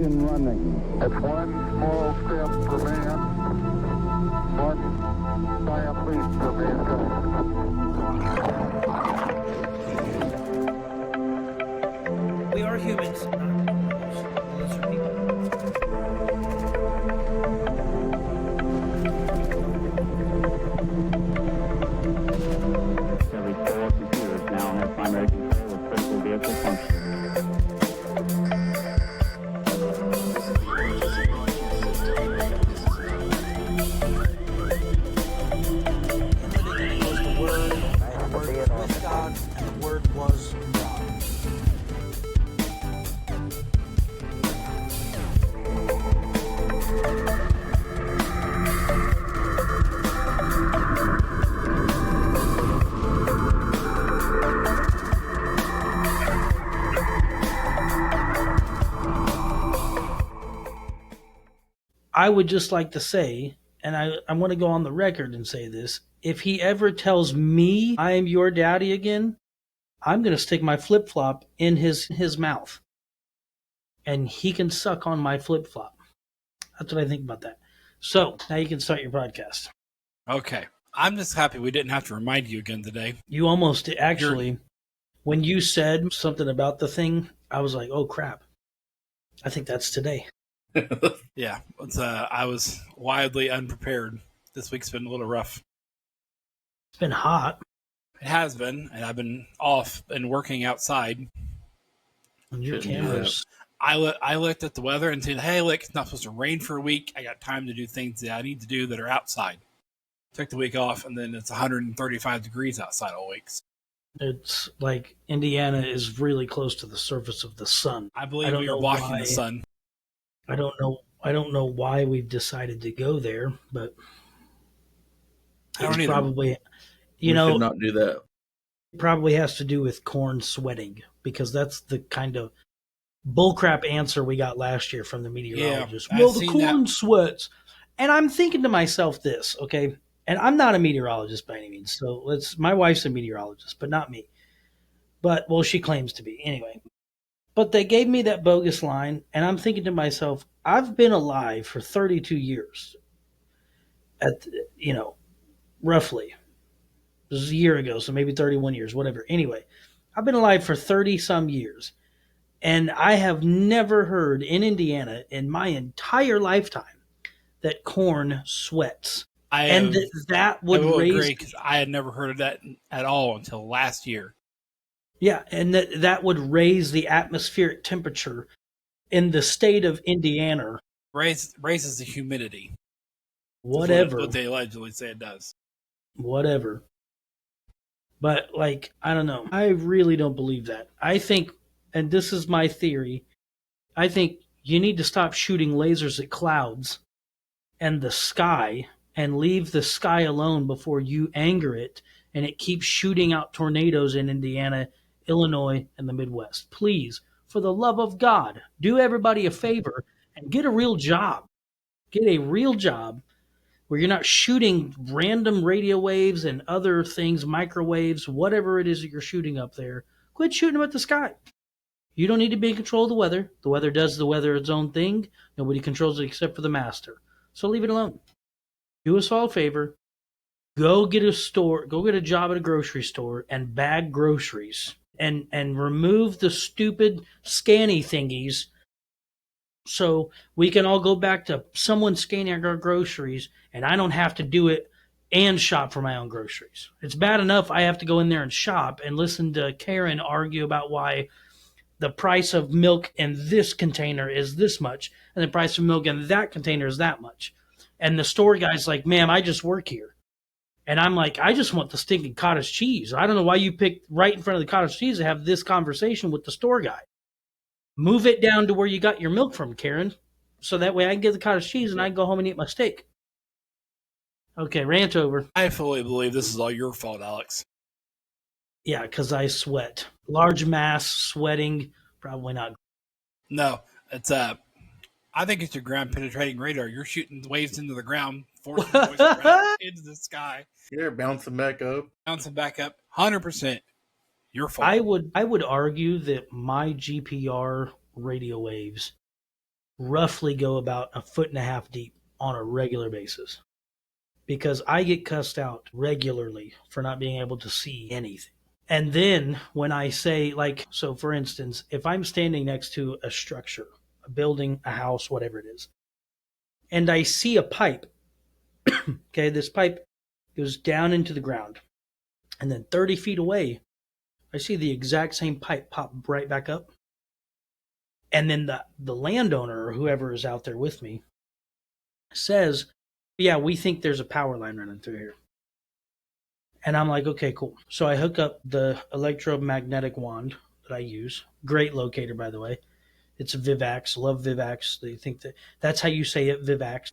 Ignition running. It's one small step for man, one giant leap for mankind. We are humans, not animals. Those are people. Every 4 computers now have primary control of critical vehicle functions. I would just like to say, and I want to go on the record and say this, if he ever tells me I am your daddy again, I'm going to stick my flip-flop in his mouth. And he can suck on my flip-flop. That's what I think about that. So, now you can start your podcast. Okay. I'm just happy we didn't have to remind you again today. You almost, actually, when you said something about the thing, I was like, oh crap. I think that's today. Yeah. I was wildly unprepared. This week's been a little rough. It's been hot. It has been, and I've been off and working outside. On your cameras. I looked at the weather and said, hey, look, it's not supposed to rain for a week. I got time to do things that I need to do that are outside. Took the week off, and then it's 135 degrees outside all weeks. It's like Indiana is really close to the surface of the sun. I believe we are blocking the sun. I don't know why we've decided to go there, but it's probably, we should not do that. It probably has to do with corn sweating, because that's the kind of bullcrap answer we got last year from the meteorologist. Yeah, well, the corn sweats. And I'm thinking to myself this, okay? And I'm not a meteorologist by any means. So my wife's a meteorologist, but not me. But, well, she claims to be. Anyway. But they gave me that bogus line, and I'm thinking to myself, I've been alive for 32 years. Roughly. This is a year ago, so maybe 31 years, whatever. Anyway, I've been alive for 30-some years. And I have never heard in Indiana in my entire lifetime that corn sweats. That would raise. Agree, 'cause I had never heard of that at all until last year. Yeah, and that would raise the atmospheric temperature in the state of Indiana. Raises the humidity. Whatever. What they allegedly say it does. Whatever. But, I don't know. I really don't believe that. I think, and this is my theory, I think you need to stop shooting lasers at clouds and the sky and leave the sky alone before you anger it and it keeps shooting out tornadoes in Indiana, Illinois, and the Midwest. Please, for the love of God, do everybody a favor and get a real job. Get a real job where you're not shooting random radio waves and other things, microwaves, whatever it is that you're shooting up there. Quit shooting them at the sky. You don't need to be in control of the weather. The weather does the weather its own thing. Nobody controls it except for the master. So leave it alone. Do us all a favor. Go get a job at a grocery store and bag groceries and remove the stupid scanny thingies so we can all go back to someone scanning our groceries and I don't have to do it and shop for my own groceries. It's bad enough I have to go in there and shop and listen to Karen argue about why the price of milk in this container is this much and the price of milk in that container is that much. And the store guy's like, ma'am, I just work here. And I'm like, I just want the stinking cottage cheese. I don't know why you picked right in front of the cottage cheese to have this conversation with the store guy. Move it down to where you got your milk from, Karen. So that way I can get the cottage cheese and I can go home and eat my steak. Okay, rant over. I fully believe this is all your fault, Alex. Yeah, because I sweat. Large mass sweating, probably not. No, it's I think it's your ground penetrating radar. You're shooting waves into the ground, forcing the voice around into the sky. Yeah, bouncing back up. 100%. Your fault. I would argue that my GPR radio waves roughly go about 1.5 feet deep on a regular basis because I get cussed out regularly for not being able to see anything. And then when I say, like, so for instance, if I'm standing next to a structure, a building, a house, whatever it is, and I see a pipe, okay, this pipe goes down into the ground. And then 30 feet away, I see the exact same pipe pop right back up. And then the landowner or whoever is out there with me says, yeah, we think there's a power line running through here. And I'm like, okay, cool. So I hook up the electromagnetic wand that I use. Great locator, by the way. It's a Vivax. Love Vivax. They think that's how you say it, Vivax.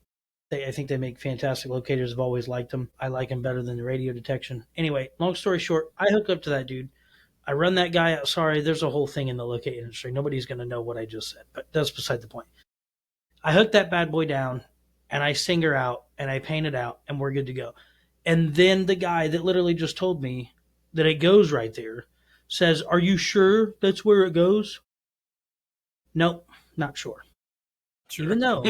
I think they make fantastic locators. I've always liked them. I like them better than the radio detection. Anyway, long story short, I hook up to that dude. I run that guy out. Sorry, there's a whole thing in the locate industry. Nobody's going to know what I just said, but that's beside the point. I hook that bad boy down, and I sing her out, and I paint it out, and we're good to go. And then the guy that literally just told me that it goes right there says, are you sure that's where it goes? Nope, not sure. Even though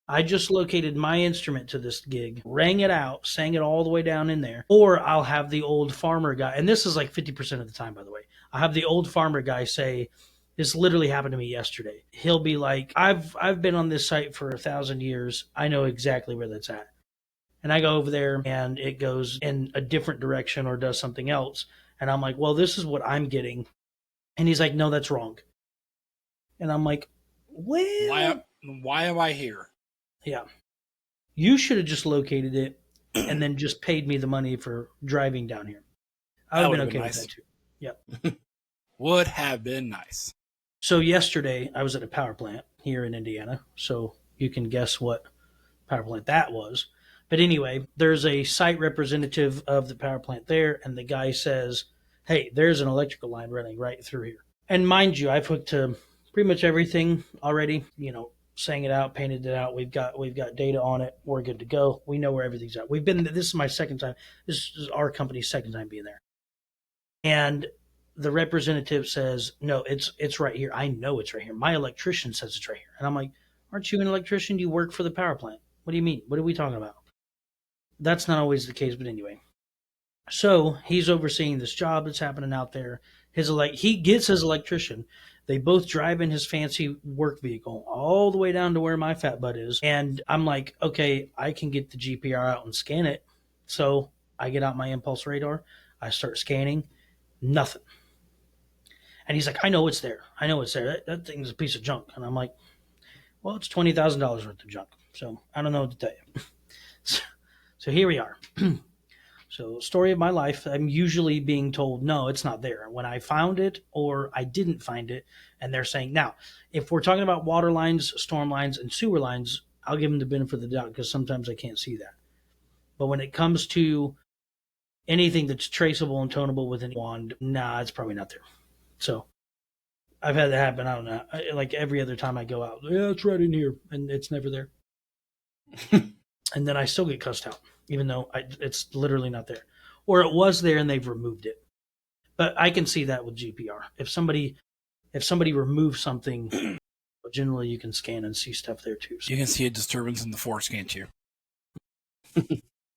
I just located my instrument to this gig, rang it out, sang it all the way down in there. Or I'll have the old farmer guy, and this is like 50% of the time, by the way. I'll have the old farmer guy say, this literally happened to me yesterday. He'll be like, I've been on this site for 1,000 years. I know exactly where that's at. And I go over there and it goes in a different direction or does something else. And I'm like, well, this is what I'm getting. And he's like, no, that's wrong. And I'm like, well, why am I here? Yeah. You should have just located it and then just paid me the money for driving down here. I would have been okay with that too. Yep. Would have been nice. So yesterday I was at a power plant here in Indiana. So you can guess what power plant that was. But anyway, there's a site representative of the power plant there, and the guy says, hey, there's an electrical line running right through here. And mind you, I've hooked to pretty much everything already, sang it out, painted it out. We've got data on it. We're good to go. We know where everything's at. This is my second time. This is our company's second time being there. And the representative says, no, it's right here. I know it's right here. My electrician says it's right here. And I'm like, aren't you an electrician? You work for the power plant. What do you mean? What are we talking about? That's not always the case, but anyway. So he's overseeing this job that's happening out there. He gets his electrician. They both drive in his fancy work vehicle all the way down to where my fat butt is. And I'm like, okay, I can get the GPR out and scan it. So I get out my impulse radar. I start scanning. Nothing. And he's like, I know it's there. I know it's there. That thing's a piece of junk. And I'm like, well, it's $20,000 worth of junk. So I don't know what to tell you. So here we are. So story of my life, I'm usually being told, no, it's not there when I found it or I didn't find it. And they're saying, now, if we're talking about water lines, storm lines, and sewer lines, I'll give them the benefit of the doubt because sometimes I can't see that. But when it comes to anything that's traceable and tonable with any wand, nah, it's probably not there. So I've had that happen. I don't know. Like every other time I go out, yeah, it's right in here. And it's never there. And then I still get cussed out, even though it's literally not there. Or it was there and they've removed it. But I can see that with GPR. If somebody removes something, generally you can scan and see stuff there too. So. You can see a disturbance in the force, can't you?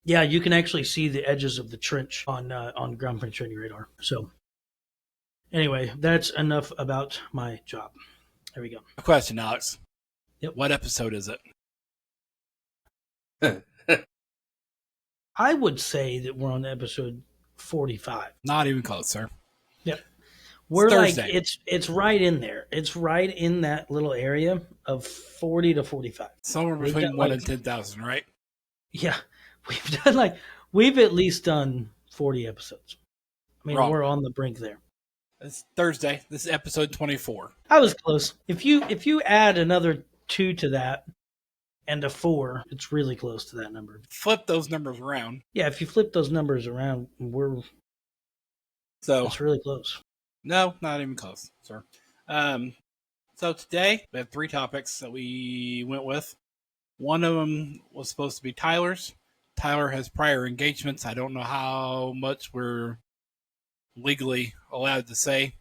Yeah, you can actually see the edges of the trench on ground penetrating radar. So anyway, that's enough about my job. There we go. A question, Alex. Yep. What episode is it? I would say that we're on episode 45. Not even close, sir. Yep. We're Thursday. like it's right in there. It's right in that little area of 40 to 45. Somewhere between 1 and 10,000, right? Yeah. We've at least done 40 episodes. I mean, We're on the brink there. It's Thursday. This is episode 24. I was close. If you add another 2 to that and a 4, it's really close to that number. Flip those numbers around. Yeah, if you flip those numbers around, it's really close. No, not even close, sir. So today we have 3 topics that we went with. One of them was supposed to be Tyler's. Tyler has prior engagements. I don't know how much we're legally allowed to say.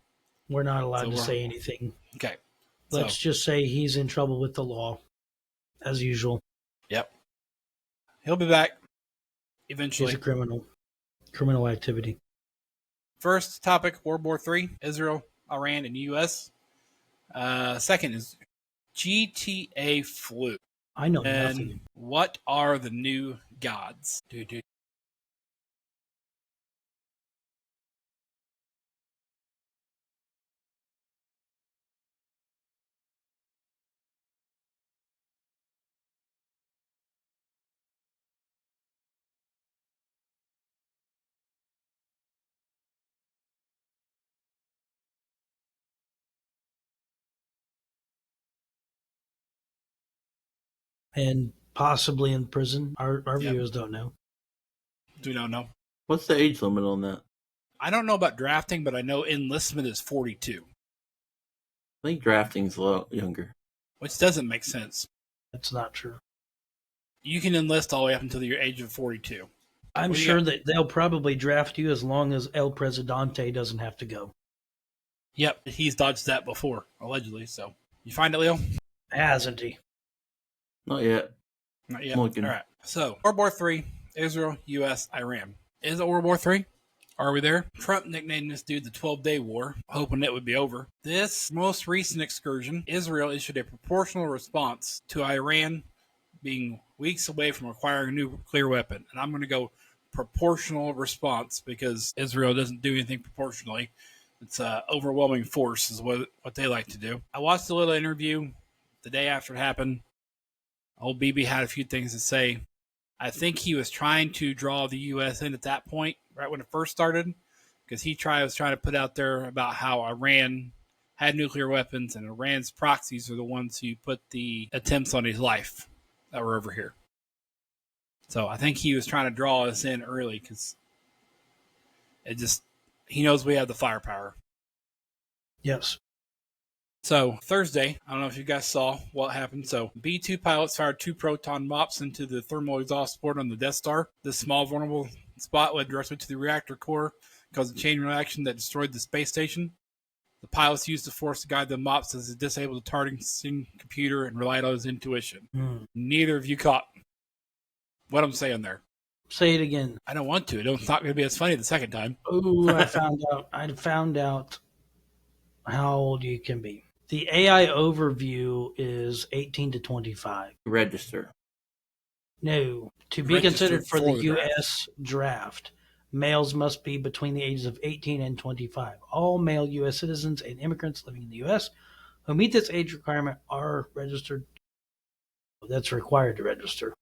We're not allowed to say anything. Okay. let's just say he's in trouble with the law, as usual. Yep. He'll be back eventually. He's a criminal activity. First topic, World War III, Israel, Iran, and U.S. Second is GTA flu. I know And nothing. what are the new gods? Dude. And possibly in prison. Our Yep. viewers don't know. Do not know. What's the age limit on that? I don't know about drafting, but I know enlistment is 42, I think drafting's a lot younger. which doesn't make sense. That's not true. You can enlist all the way up until your age of 42. I'm What do you sure got? that they'll probably draft you as long as El Presidente doesn't have to go. Yep, he's dodged that before, allegedly. So you find it, Leo? Hasn't he? Not yet. Not yet. I'm All looking. right. So World War III, Israel, U.S., Iran. Is it World War III? Are we there? Trump nicknamed this dude the 12-Day War, hoping it would be over. This most recent excursion, Israel issued a proportional response to Iran being weeks away from acquiring a nuclear weapon. And I'm going to go proportional response because Israel doesn't do anything proportionally. It's overwhelming force is what they like to do. I watched a little interview the day after it happened. Old BB had a few things to say. I think he was trying to draw the U.S. in at that point, right when it first started, because he was trying to put out there about how Iran had nuclear weapons and Iran's proxies are the ones who put the attempts on his life that were over here. So I think he was trying to draw us in early because he knows we have the firepower. Yes. So Thursday, I don't know if you guys saw what happened. So B-2 pilots fired 2 proton mops into the thermal exhaust port on the Death Star. This small vulnerable spot led directly to the reactor core, caused a chain reaction that destroyed the space station. The pilots used the force to guide the mops as it disabled the targeting computer and relied on his intuition. Neither of you caught what I'm saying there. Say it again. I don't want to. It's not going to be as funny the second time. Oh, I found out how old you can be. The AI overview is 18 to 25. Register. No, to be considered for the U.S. draft, males must be between the ages of 18 and 25. All male U.S. citizens and immigrants living in the U.S. who meet this age requirement are registered. That's required to register.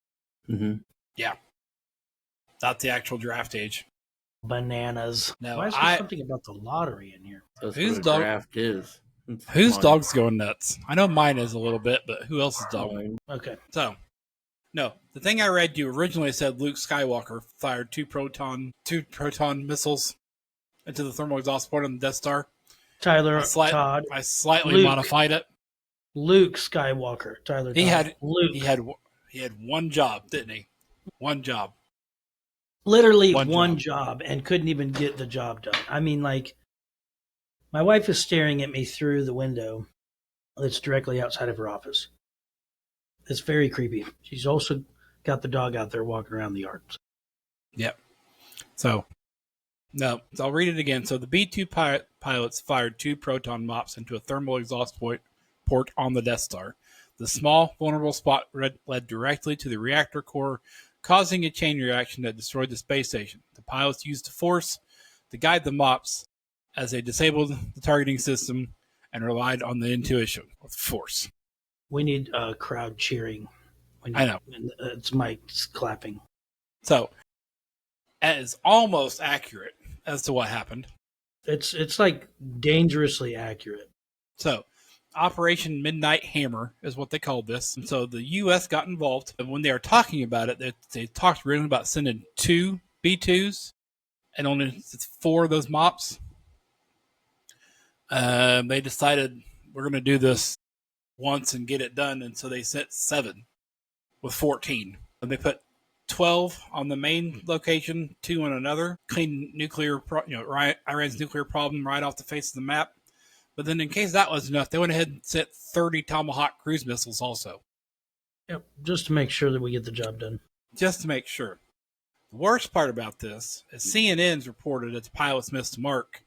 Mm-hmm. Yeah. Not the actual draft age. Bananas. No, Why is there something about the lottery in here? That's Whose what a dog- draft is. It's Whose fun. dog's going nuts? I know mine is a little bit, but who else's dog? Fine. Okay. So, no, the thing I read you originally said Luke Skywalker fired 2 proton missiles into the thermal exhaust port on the Death Star. Tyler I Todd. slightly Luke. modified it. Luke Skywalker. Tyler Todd. He had one job, didn't he? One job. Literally One one job and couldn't even get the job done. I mean, like, my wife is staring at me through the window that's directly outside of her office. It's very creepy. She's also got the dog out there walking around the yard. Yep. So I'll read it again. So the B-2 pilots fired 2 proton mops into a thermal exhaust port on the Death Star. The small, vulnerable spot led directly to the reactor core, causing a chain reaction that destroyed the space station. The pilots used the force to guide the mops as they disabled the targeting system and relied on the intuition of the force. We need crowd cheering. I know. It's Mike's clapping. So, that is almost accurate as to what happened. It's like dangerously accurate. So, Operation Midnight Hammer is what they called this. And so the U.S. got involved. And when they were talking about it, they talked really about sending 2 B-2s and only 4 of those mops. They decided we're going to do this once and get it done. And so they sent 7 with 14. And they put 12 on the main location, 2 on another. Clean Iran's nuclear problem right off the face of the map. But then, in case that was enough, they went ahead and sent 30 Tomahawk cruise missiles also, Yep, just to make sure that we get the job done. just to make sure. The worst part about this is CNN's reported that the pilots missed the mark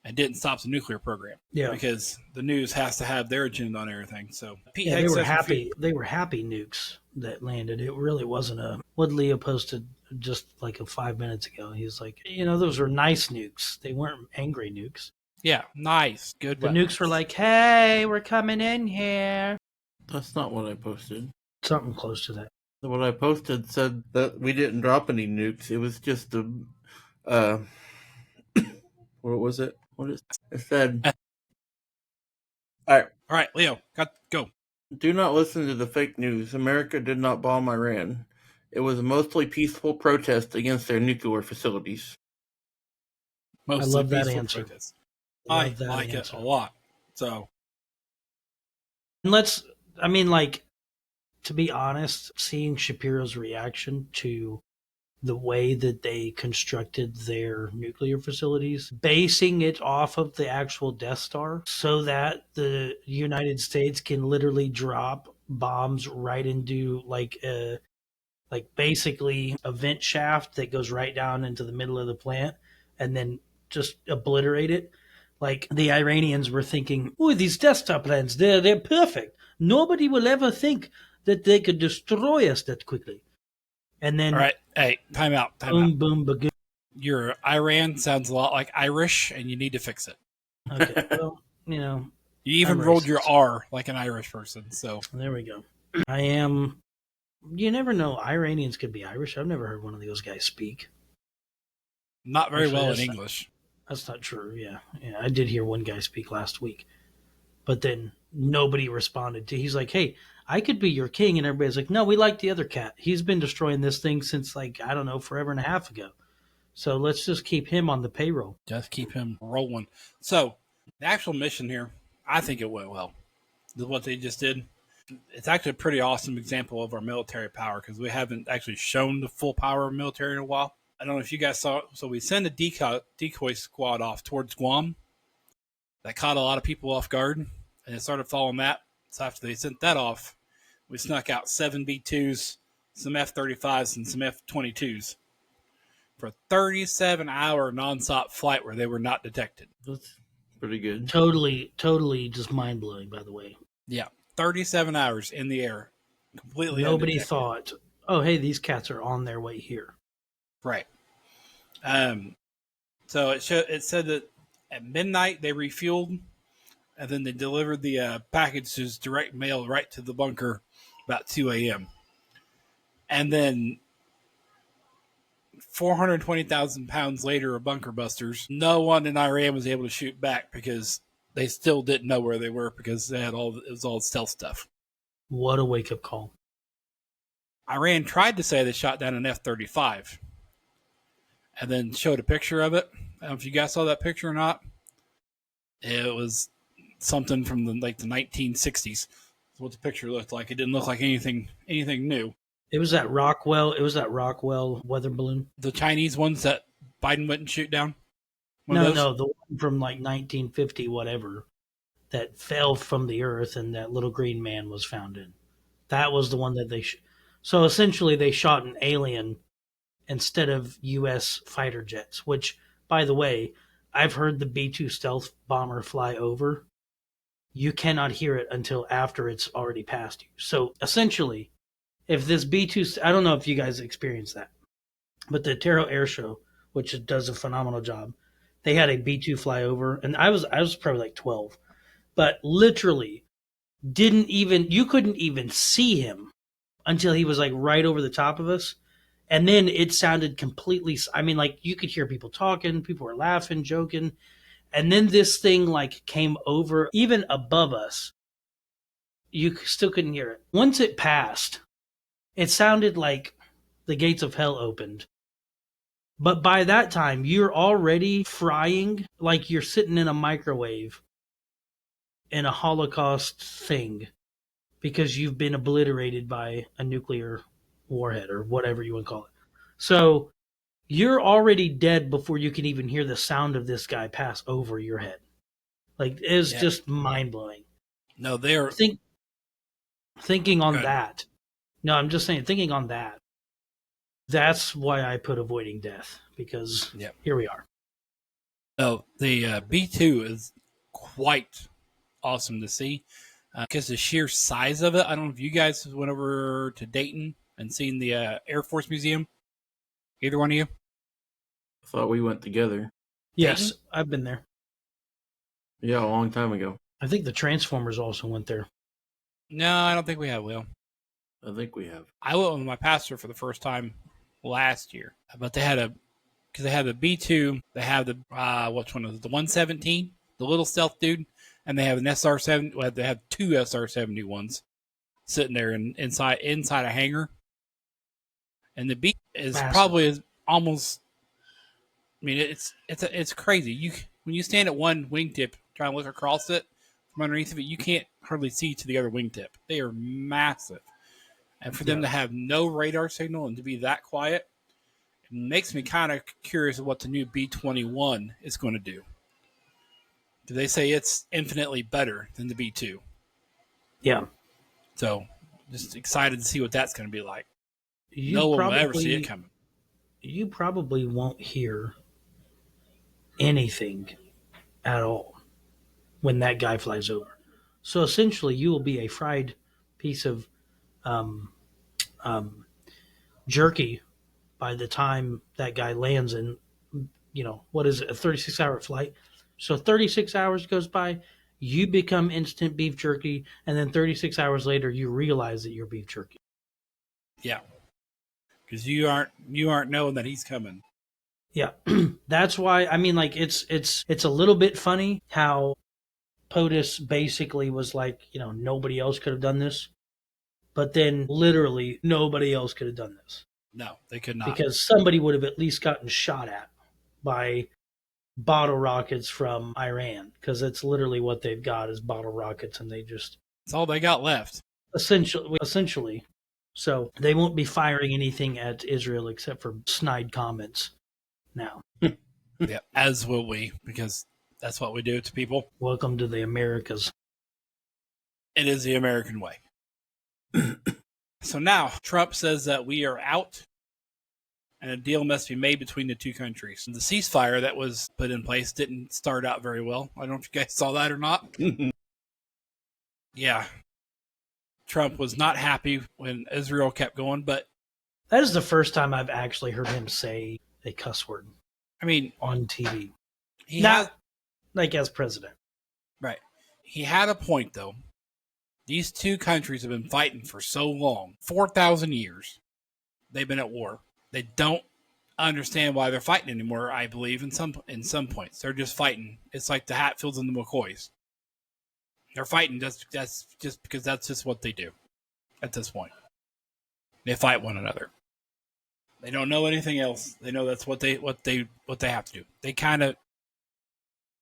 and didn't stop the nuclear program. Yeah, Because the news has to have their agenda on everything. So Pete yeah, Hegg they were says happy. They were happy nukes that landed. It really wasn't a. What Leo posted just like 5 minutes ago. He's like, those were nice nukes. They weren't angry nukes. yeah, nice, good. The weapons. nukes were like, "Hey, we're coming in here." That's not what I posted. Something close to that. What I posted said that we didn't drop any nukes. It was just a, what was it? It said? All right, Leo, go. Do not listen to the fake news. America did not bomb Iran. It was a mostly peaceful protest against their nuclear facilities. Mostly love that peaceful answer. protest. Love I that like answer. it a lot. So And to be honest, seeing Shapiro's reaction to the way that they constructed their nuclear facilities, basing it off of the actual Death Star so that the United States can literally drop bombs right into basically a vent shaft that goes right down into the middle of the plant and then just obliterate it. Like the Iranians were thinking, "Oh, these Death Star plans, they're perfect. Nobody will ever think that they could destroy us that quickly." And then, all right, hey, time out. boom, boom, bagoom. Your Iran sounds a lot like Irish, and you need to fix it. Okay, well, You even I'm rolled racist. your R like an Irish person. So There we go. I am. You never know. Iranians could be Irish. I've never heard one of those guys speak. not very Actually, well in that's English. That's not true. Yeah, I did hear one guy speak last week, but then nobody responded to. He's like, "Hey, I could be your king," and everybody's like, "No, we like the other cat. He's been destroying this thing since I don't know, forever and a half ago. So let's just keep him on the payroll." Just keep him rolling. So the actual mission here, I think it went well. What they just did. It's actually a pretty awesome example of our military power because we haven't actually shown the full power of military in a while. I don't know if you guys saw it. So we send a decoy squad off towards Guam. That caught a lot of people off guard, and it started following that. So after they sent that off, we snuck out 7 B-2s, some F-35s, and some F-22s for a 37-hour nonstop flight where they were not detected. That's pretty good. Totally just mind blowing. By the way, Yeah, 37 hours in the air, completely nobody undetected. thought, "Oh, hey, these cats are on their way here." Right. So it said that at midnight they refueled, and then they delivered the packages direct mail right to the bunker about 2 a.m. And then 420,000 pounds later of bunker busters, no one in Iran was able to shoot back because they still didn't know where they were because they had it was all stealth stuff. What a wake up call! Iran tried to say they shot down an F-35 and then showed a picture of it. I don't know if you guys saw that picture or not. It was something from the 1960s. That's what the picture looked like. It didn't look like anything new. It was that Rockwell weather balloon. The Chinese ones that Biden wouldn't shoot down. No, the one from 1950 whatever that fell from the earth and that little green man was found in. That was the one that they. So essentially, they shot an alien instead of U.S. fighter jets. Which, by the way, I've heard the B-2 stealth bomber fly over. You cannot hear it until after it's already past you. So essentially, if this B-2, I don't know if you guys experienced that, but the Terra Air Show, which does a phenomenal job, they had a B-2 fly over, and I was probably like 12, but literally you couldn't even see him until he was like right over the top of us. And then it sounded completely, you could hear people talking, people were laughing, joking. And then this thing came over even above us. You still couldn't hear it. Once it passed, it sounded like the gates of hell opened. But by that time, you're already frying like you're sitting in a microwave in a Holocaust thing because you've been obliterated by a nuclear warhead or whatever you want to call it. So you're already dead before you can even hear the sound of this guy pass over your head. Like, it's Yeah. just mind blowing. No, they're Thinking on good. that. No, I'm just saying, thinking on that. That's why I put avoiding death, because Yep. here we are. No, the B2 is quite awesome to see because the sheer size of it. I don't know if you guys went over to Dayton and seen the Air Force Museum. Either one of you? I thought we went together. Yes, Dayton? I've been there. Yeah, a long time ago. I think the Transformers also went there. No, I don't think we have, Will. I think we have. I went with my pastor for the first time last year, but they had because they have the B2, they have the which one was it? The 117, the little stealth dude, and they have an SR7. Well, they have two SR-71s sitting there inside a hangar, and the B is Massive. probably almost. I mean, it's crazy. When you stand at one wingtip trying to look across it from underneath of it, you can't hardly see to the other wingtip. They are massive. And for them to have no radar signal and to be that quiet, it makes me kind of curious of what the new B-21 is going to do. Do they say it's infinitely better than the B-2? Yeah. So, just excited to see what that's going to be like. You No one will probably, ever see it coming. You probably won't hear anything at all when that guy flies over. So essentially, you will be a fried piece of jerky by the time that guy lands in, what is it, a 36-hour flight? So 36 hours goes by, you become instant beef jerky, and then 36 hours later, you realize that you're beef jerky. Yeah. Because you aren't knowing that he's coming. Yeah. That's why, I mean, like, it's a little bit funny how POTUS basically was like, nobody else could have done this. But then literally nobody else could have done this. No, they could not. Because somebody would have at least gotten shot at by bottle rockets from Iran. Because that's literally what they've got is bottle rockets, and they just That's all they got left. essentially. So they won't be firing anything at Israel except for snide comments now. Yeah, as will we, because that's what we do to people. Welcome to the Americas. It is the American way. So now Trump says that we are out and a deal must be made between the two countries. The ceasefire that was put in place didn't start out very well. I don't know if you guys saw that or not. Yeah. Trump was not happy when Israel kept going, but That is the first time I've actually heard him say a cuss word I mean, on TV. he Not had like as president. right. He had a point though. These two countries have been fighting for so long, 4,000 years. They've been at war. They don't understand why they're fighting anymore. I believe in some points they're just fighting. It's like the Hatfields and the McCoys. They're fighting that's just because that's just what they do. At this point, they fight one another. They don't know anything else. They know that's what they have to do. They kind of.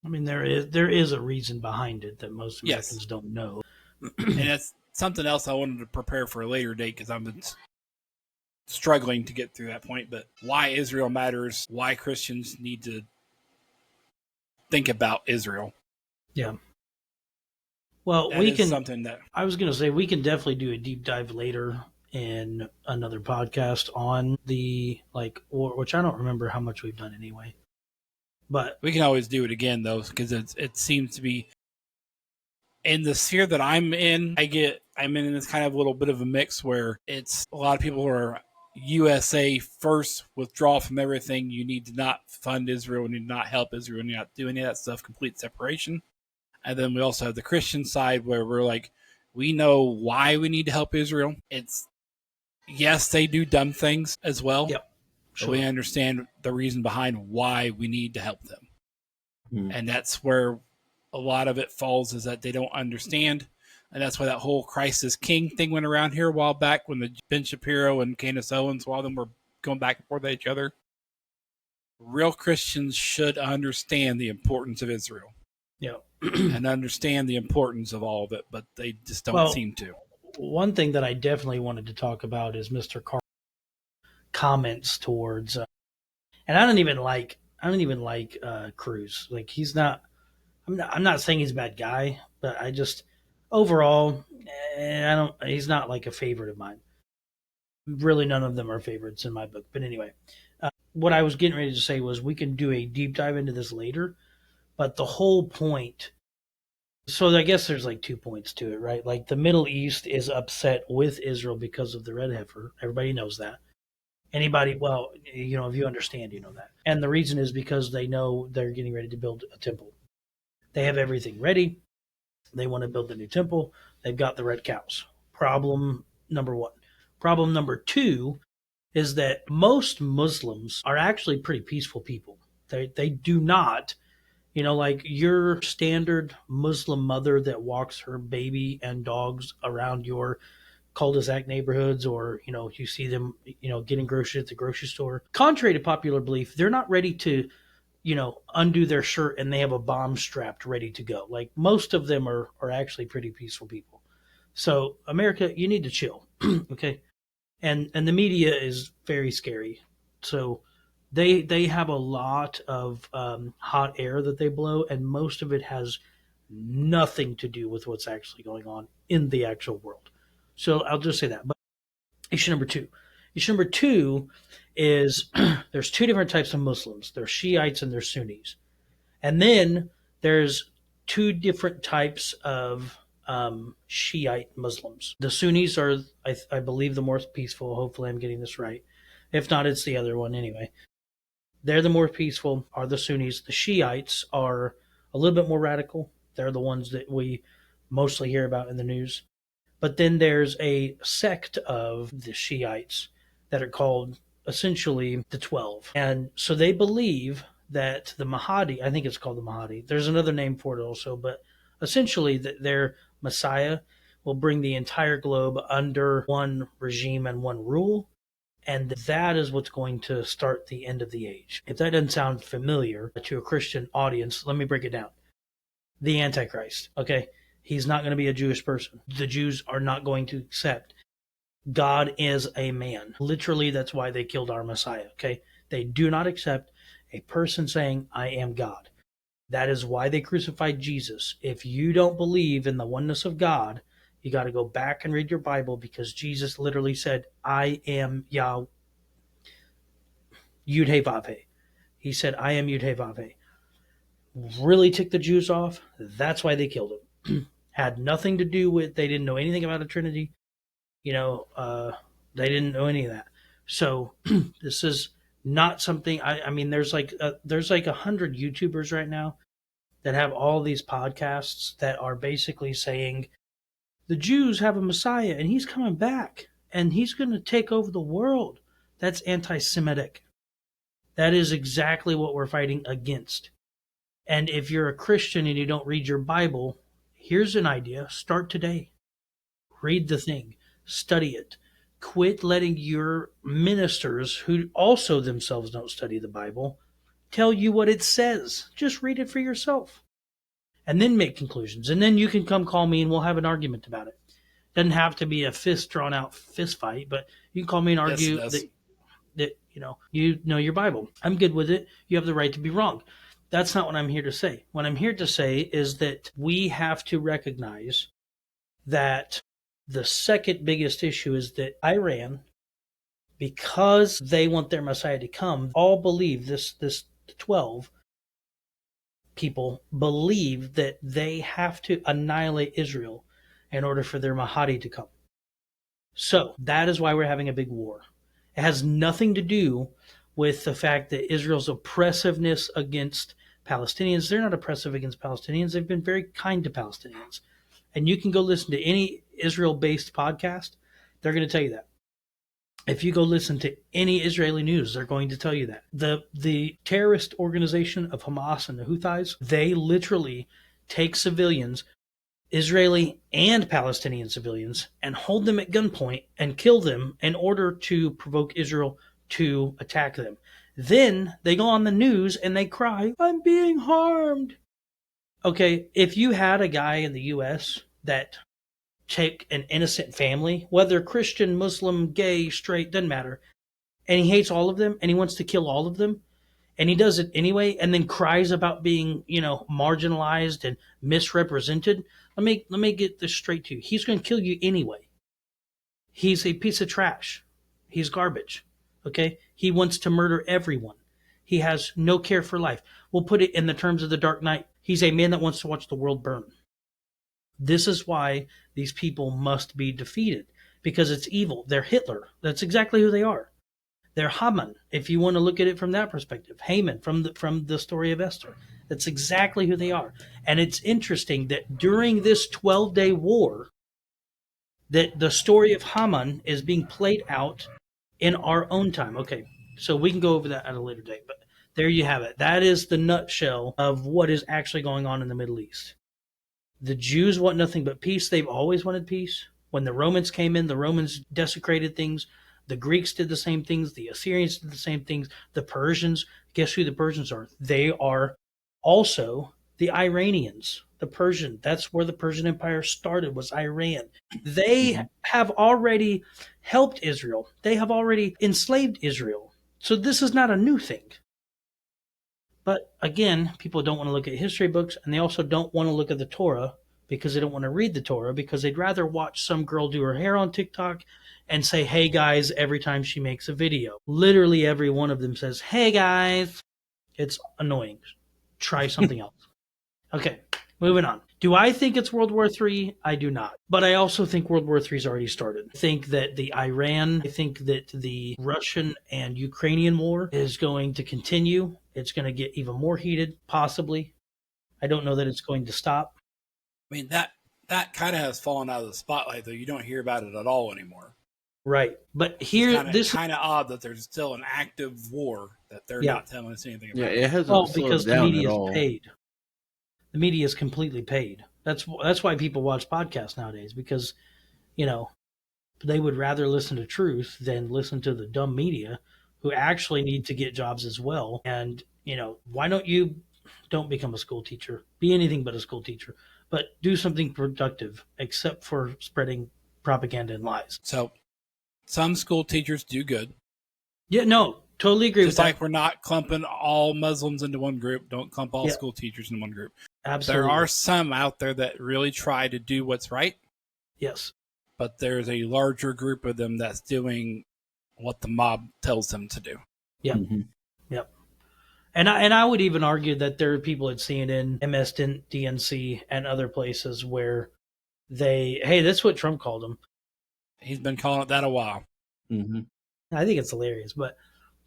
I mean, there is a reason behind it that most Americans Yes. don't know. And that's something else I wanted to prepare for a later date because I've been struggling to get through that point. But why Israel matters, why Christians need to think about Israel. Yeah. Well, That we is can. something that I was going to say we can definitely do a deep dive later in another podcast on the war, which I don't remember how much we've done anyway. But we can always do it again though, because it seems to be in the sphere that I'm in. I'm in this kind of little bit of a mix where it's a lot of people who are USA first, withdraw from everything. You need to not fund Israel, you need to not help Israel, you need not do any of that stuff, complete separation. And then we also have the Christian side where we're like, we know why we need to help Israel. It's yes, they do dumb things as well. Yep. Sure. But we understand the reason behind why we need to help them. And that's where a lot of it falls, is that they don't understand. And that's why that whole Christ is King thing went around here a while back when the Ben Shapiro and Candace Owens, while them were going back and forth at each other. Real Christians should understand the importance of Israel. Yeah. And understand the importance of all of it, but they just don't seem to. One thing that I definitely wanted to talk about is Mr. Carl's comments towards, and I don't even like Cruz. Like, he's not. I'm not saying he's a bad guy, but I just overall, I don't. He's not like a favorite of mine. Really, none of them are favorites in my book. But anyway, what I was getting ready to say was we can do a deep dive into this later. But the whole point. So I guess there's like 2 points to it, right? Like the Middle East is upset with Israel because of the red heifer. Everybody knows that. Anybody, well, if you understand, you know that. And the reason is because they know they're getting ready to build a temple. They have everything ready. They want to build the new temple. They've got the red cows. Problem number one. Problem number two is that most Muslims are actually pretty peaceful people. They do not, like your standard Muslim mother that walks her baby and dogs around your cul-de-sac neighborhoods, or you see them getting groceries at the grocery store. Contrary to popular belief, they're not ready to undo their shirt and they have a bomb strapped ready to go. Like most of them are actually pretty peaceful people. So America, you need to chill. Okay. And the media is very scary. So they have a lot of hot air that they blow, and most of it has nothing to do with what's actually going on in the actual world. So I'll just say that. But issue number two. Issue number two is there's two different types of Muslims. There's Shiites and there's Sunnis. And then there's two different types of Shiite Muslims. The Sunnis are, I believe, the more peaceful. Hopefully, I'm getting this right. If not, it's the other one anyway. They're the more peaceful, are the Sunnis. The Shiites are a little bit more radical. They're the ones that we mostly hear about in the news. But then there's a sect of the Shiites that are called essentially the 12. And so they believe that the Mahdi, I think it's called the Mahdi, there's another name for it also, but essentially that their Messiah will bring the entire globe under one regime and one rule. And that is what's going to start the end of the age. If that doesn't sound familiar to a Christian audience, let me break it down. The Antichrist, okay? He's not going to be a Jewish person. The Jews are not going to accept God is a man. Literally, that's why they killed our Messiah, okay? They do not accept a person saying, I am God. That is why they crucified Jesus. If you don't believe in the oneness of God, you got to go back and read your Bible, because Jesus literally said, I am Yah Yud-Heh-Vav-Heh. He said, I am Yud-Heh-Vav-Heh. Really ticked the Jews off. That's why they killed him. Had nothing to do with, they didn't know anything about a Trinity. They didn't know any of that. So this is not something, I mean, there's like 100 YouTubers right now that have all these podcasts that are basically saying the Jews have a Messiah and he's coming back and he's going to take over the world. That's anti-Semitic. That is exactly what we're fighting against. And if you're a Christian and you don't read your Bible, here's an idea. Start today. Read the thing. Study it. Quit letting your ministers, who also themselves don't study the Bible, tell you what it says. Just read it for yourself. And then make conclusions. And then you can come call me and we'll have an argument about it. Doesn't have to be a drawn out fist fight, but you can call me and argue that you know your Bible. I'm good with it. You have the right to be wrong. That's not what I'm here to say. What I'm here to say is that we have to recognize that the second biggest issue is that Iran, because they want their Messiah to come, all believe this 12 people believe that they have to annihilate Israel in order for their Mahdi to come. So that is why we're having a big war. It has nothing to do with the fact that Israel's oppressiveness against Palestinians. They're not oppressive against Palestinians. They've been very kind to Palestinians. And you can go listen to any Israel-based podcast. They're going to tell you that. If you go listen to any Israeli news, they're going to tell you that. The terrorist organization of Hamas and the Houthis, they literally take civilians, Israeli and Palestinian civilians, and hold them at gunpoint and kill them in order to provoke Israel to attack them. Then they go on the news and they cry, I'm being harmed. Okay, if you had a guy in the U.S. that take an innocent family, whether Christian, Muslim, gay, straight, doesn't matter, and he hates all of them and he wants to kill all of them, and he does it anyway, and then cries about being, marginalized and misrepresented. Let me get this straight to you. He's going to kill you anyway. He's a piece of trash. He's garbage. Okay? He wants to murder everyone. He has no care for life. We'll put it in the terms of the Dark Knight. He's a man that wants to watch the world burn. This is why these people must be defeated, because it's evil. They're Hitler. That's exactly who they are. They're Haman, if you want to look at it from that perspective. Haman from the story of Esther. That's exactly who they are. And it's interesting that during this 12-day war, that the story of Haman is being played out in our own time. Okay, so we can go over that at a later date, but there you have it. That is the nutshell of what is actually going on in the Middle East. The Jews want nothing but peace. They've always wanted peace. When the Romans came in, the Romans desecrated things. The Greeks did the same things. The Assyrians did the same things. The Persians, guess who the Persians are? They are also the Iranians. The Persian, that's where the Persian Empire started, was Iran. They have already helped Israel. They have already enslaved Israel. So this is not a new thing. But again, people don't want to look at history books, and they also don't want to look at the Torah because they don't want to read the Torah, because they'd rather watch some girl do her hair on TikTok and say, hey guys, every time she makes a video. Literally every one of them says, hey guys. It's annoying. Try something else. Okay, moving on. Do I think it's World War III? I do not. But I also think World War III has already started. I think that I think that the Russian and Ukrainian war is going to continue. It's going to get even more heated, possibly. I don't know that it's going to stop. I mean, that kind of has fallen out of the spotlight, though. You don't hear about it at all anymore. Right. But here, it's kind of odd that there's still an active war that they're not telling us anything about. Yeah, it hasn't slowed because down the media at is all. paid. The media is completely paid. That's why people watch podcasts nowadays, because, they would rather listen to truth than listen to the dumb media who actually need to get jobs as well. And, why don't become a school teacher? Be anything but a school teacher, but do something productive, except for spreading propaganda and lies. So some school teachers do good. Yeah, no, totally agree with that. Just like we're not clumping all Muslims into one group, don't clump all school teachers in one group. Absolutely. There are some out there that really try to do what's right. Yes. But there's a larger group of them that's doing what the mob tells them to do. Yep. Mm-hmm. Yep. And I would even argue that there are people at CNN, MSDNC, and other places where hey, that's what Trump called them. He's been calling it that a while. Mm-hmm. I think it's hilarious, but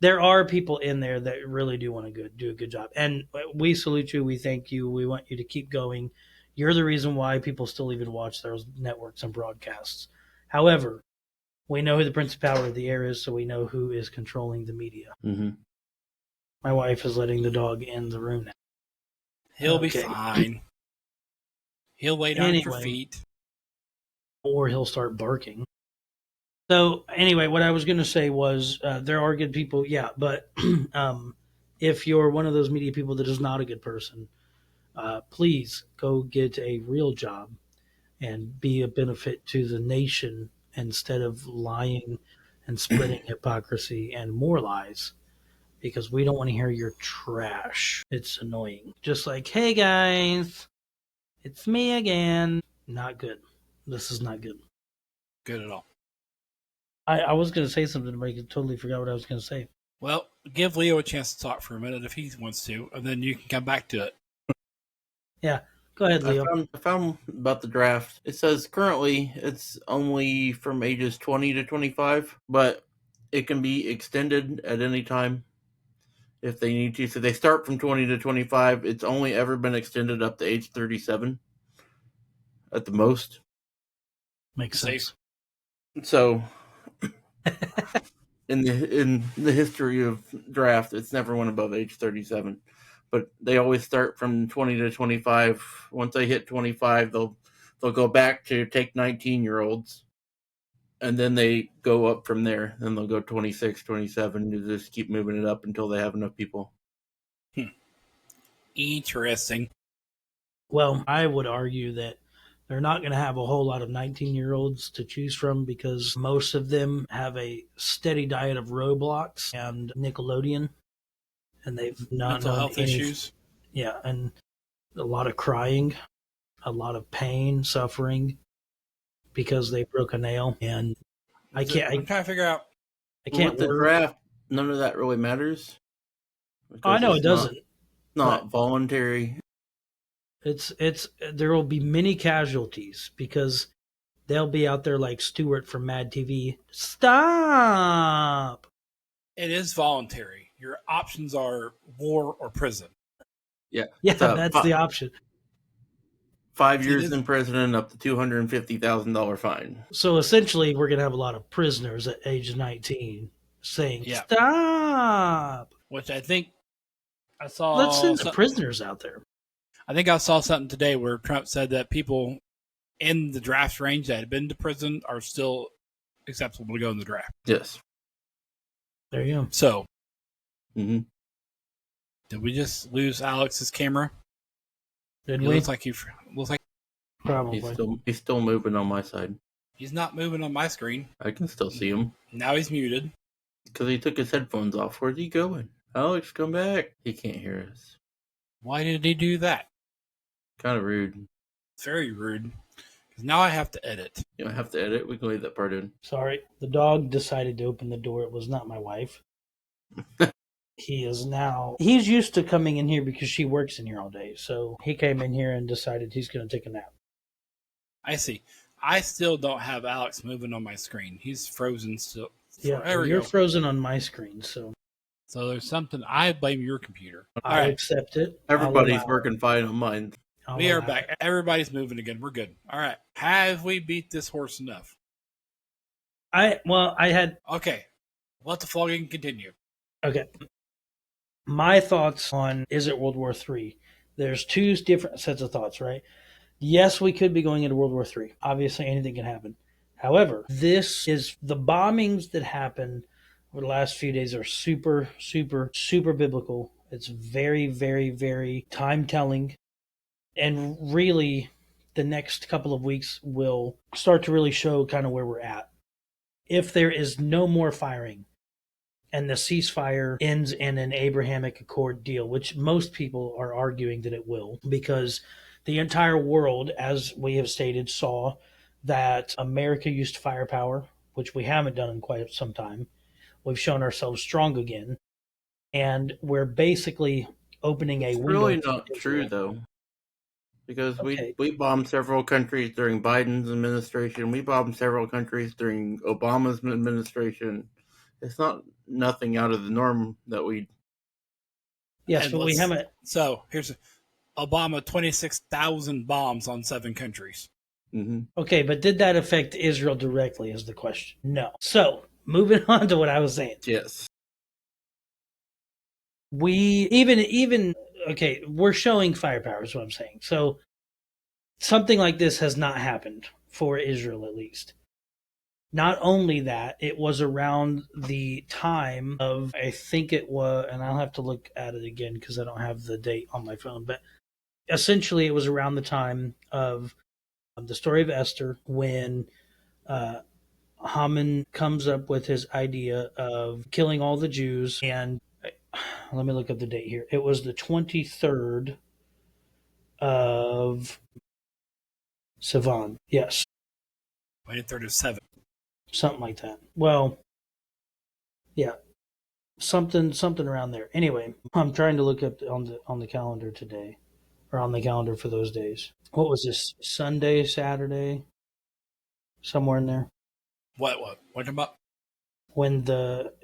there are people in there that really do want to do a good job. And we salute you. We thank you. We want you to keep going. You're the reason why people still even watch those networks and broadcasts. However, we know who the Prince of Power of the Air is, so we know who is controlling the media. Mm-hmm. My wife is letting the dog in the room now. He'll be fine. He'll lay down at your feet. Or he'll start barking. So anyway, what I was going to say was there are good people, yeah, but if you're one of those media people that is not a good person, please go get a real job and be a benefit to the nation instead of lying and spreading hypocrisy and more lies, because we don't want to hear your trash. It's annoying. Just like, hey guys, it's me again. Not good. This is not good. Good at all. I was going to say something, but I totally forgot what I was going to say. Well, give Leo a chance to talk for a minute if he wants to, and then you can come back to it. Yeah, go ahead, Leo. I found about the draft. It says currently it's only from ages 20 to 25, but it can be extended at any time if they need to. So they start from 20 to 25. It's only ever been extended up to age 37 at the most. Makes sense. So in the history of draft, it's never went above age 37. But they always start from 20 to 25. Once they hit 25, they'll go back to take 19-year-olds. And then they go up from there. Then they'll go 26, 27. You just keep moving it up until they have enough people. Interesting. Well, I would argue that they're not going to have a whole lot of 19-year-olds to choose from, because most of them have a steady diet of Roblox and Nickelodeon. and they've not Mental known health any. issues. Yeah, and a lot of crying, a lot of pain, suffering because they broke a nail, and I I'm can't. trying to figure out. I can't With the work. draft, none of that really matters I because know it's it doesn't. not voluntary. It's there will be many casualties because they'll be out there like Stewart from Mad TV. Stop. It is voluntary. Your options are war or prison. Yeah, Yeah, it's a that's the option. 5 See, years this- in prison and up to $250,000 fine. So essentially, we're gonna have a lot of prisoners at age 19 saying Yeah. stop. Which I think I saw. Let's send the prisoners out there. I think I saw something today where Trump said that people in the draft range that had been to prison are still acceptable to go in the draft. Yes. There you go. So, Mm-hmm. did we just lose Alex's camera? Did It we? looks like Probably. He's still moving on my side. he's not moving on my screen. I can still see him Now he's muted. because he took his headphones off. Where's he going? Alex, come back. He can't hear us. Why did he do that? Kind of rude. It's very rude. Because now I have to edit. You don't have to edit. We can leave that part in. Sorry, the dog decided to open the door. It was not my wife. He's used to coming in here because she works in here all day. So he came in here and decided he's going to take a nap. I see. I still don't have Alex moving on my screen. He's frozen still. Yeah, There we you're go. frozen on my screen, so So there's something. I blame your computer. All I right. accept it. Everybody's I'll allow working fine on mine. I'll We are allow back. it. Everybody's moving again. We're good. All right. Have we beat this horse enough? I had Okay. Let the flogging continue. okay. My thoughts on is it World War III? There's two different sets of thoughts, right? Yes, we could be going into World War III. Obviously, anything can happen. However, this is the bombings that happen over the last few days are super, super, super biblical. It's very, very, very time telling. And really, the next couple of weeks will start to really show kind of where we're at. If there is no more firing and the ceasefire ends in an Abrahamic Accord deal, which most people are arguing that it will, because the entire world, as we have stated, saw that America used firepower, which we haven't done in quite some time. We've shown ourselves strong again, and we're basically opening a It's window. really into not true, Israel. though. Because Okay. we bombed several countries during Biden's administration. We bombed several countries during Obama's administration. It's not nothing out of the norm that we. Yes, And but we let's- haven't. So here's Obama 26,000 bombs on 7 countries. Mhm. Okay, but did that affect Israel directly? Is the question. No. So moving on to what I was saying. Yes. We even okay, we're showing firepower is what I'm saying. So something like this has not happened for Israel at least. Not only that, it was around the time of I think it was, and I'll have to look at it again because I don't have the date on my phone, but essentially it was around the time of the story of Esther when Haman comes up with his idea of killing all the Jews. And let me look up the date here. It was the 23rd of Sivan. Yes, 23rd of 7. something like that. Well, yeah, something around there. Anyway, I'm trying to look up on the calendar today, or on the calendar for those days. What was this? Sunday, Saturday, somewhere in there. What about? When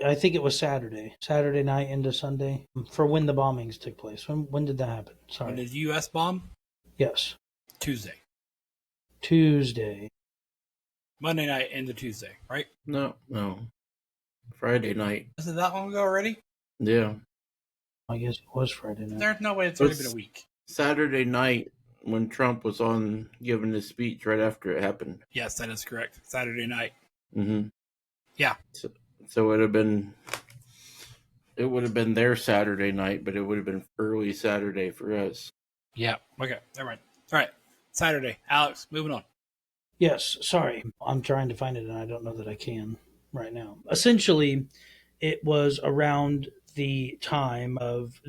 I think it was Saturday night into Sunday for when the bombings took place. When did that happen? Sorry. When did the U.S. bomb? Yes, Tuesday. Tuesday. Monday night into Tuesday, right? No. Friday night. Is it that long ago already? Yeah. I guess it was Friday night. There's no way it's already been a week. Saturday night when Trump was on giving his speech right after it happened. Yes, that is correct. Saturday night. Mm-hmm. Yeah. So it would have been their Saturday night, but it would have been early Saturday for us. Yeah. Okay. Never mind. All right. Saturday. Alex, moving on. Yes, sorry. I'm trying to find it and I don't know that I can right now. Essentially, it was around the time of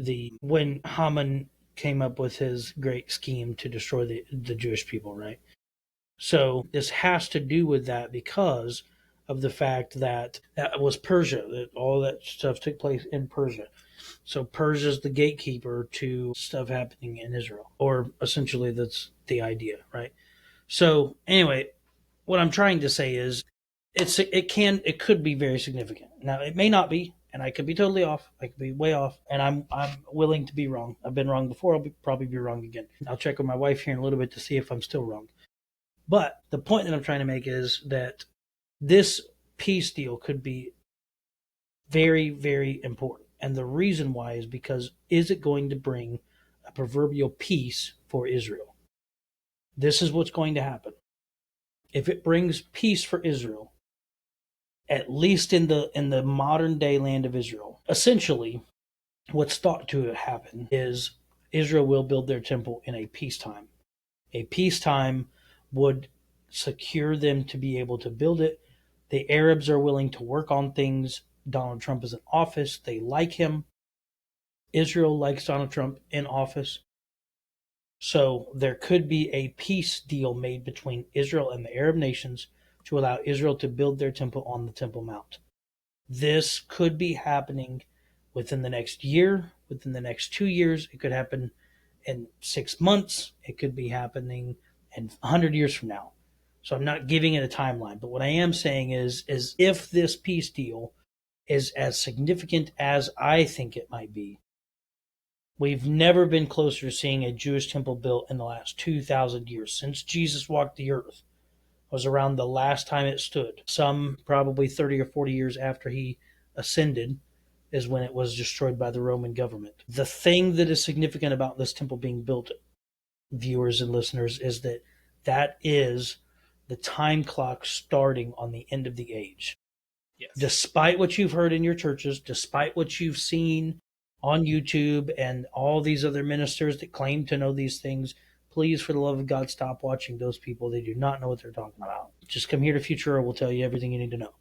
when Haman came up with his great scheme to destroy the Jewish people, right? So this has to do with that because of the fact that that was Persia, that all that stuff took place in Persia. So Persia's the gatekeeper to stuff happening in Israel, or essentially that's the idea, right? So anyway, what I'm trying to say is it could be very significant. Now it may not be, and I could be totally off. I could be way off, and I'm willing to be wrong. I've been wrong before. Probably be wrong again. I'll check with my wife here in a little bit to see if I'm still wrong. But the point that I'm trying to make is that this peace deal could be very, very important. And the reason why is because is it going to bring a proverbial peace for Israel? This is what's going to happen. If it brings peace for Israel, at least in the modern day land of Israel, essentially what's thought to happen is Israel will build their temple in a peacetime. A peacetime would secure them to be able to build it. The Arabs are willing to work on things. Donald Trump is in office. They like him. Israel likes Donald Trump in office. So there could be a peace deal made between Israel and the Arab nations to allow Israel to build their temple on the Temple Mount. This could be happening within the next year, within the next 2 years. It could happen in 6 months. It could be happening in 100 years from now. So I'm not giving it a timeline. But what I am saying is if this peace deal is as significant as I think it might be, we've never been closer to seeing a Jewish temple built in the last 2,000 years. Since Jesus walked the earth was around the last time it stood. Some probably 30 or 40 years after he ascended is when it was destroyed by the Roman government. The thing that is significant about this temple being built, viewers and listeners, is that that is the time clock starting on the end of the age. Yes. Despite what you've heard in your churches, despite what you've seen on YouTube and all these other ministers that claim to know these things, please, for the love of God, stop watching those people. They do not know what they're talking about. Just come here to Futura. We'll tell you everything you need to know.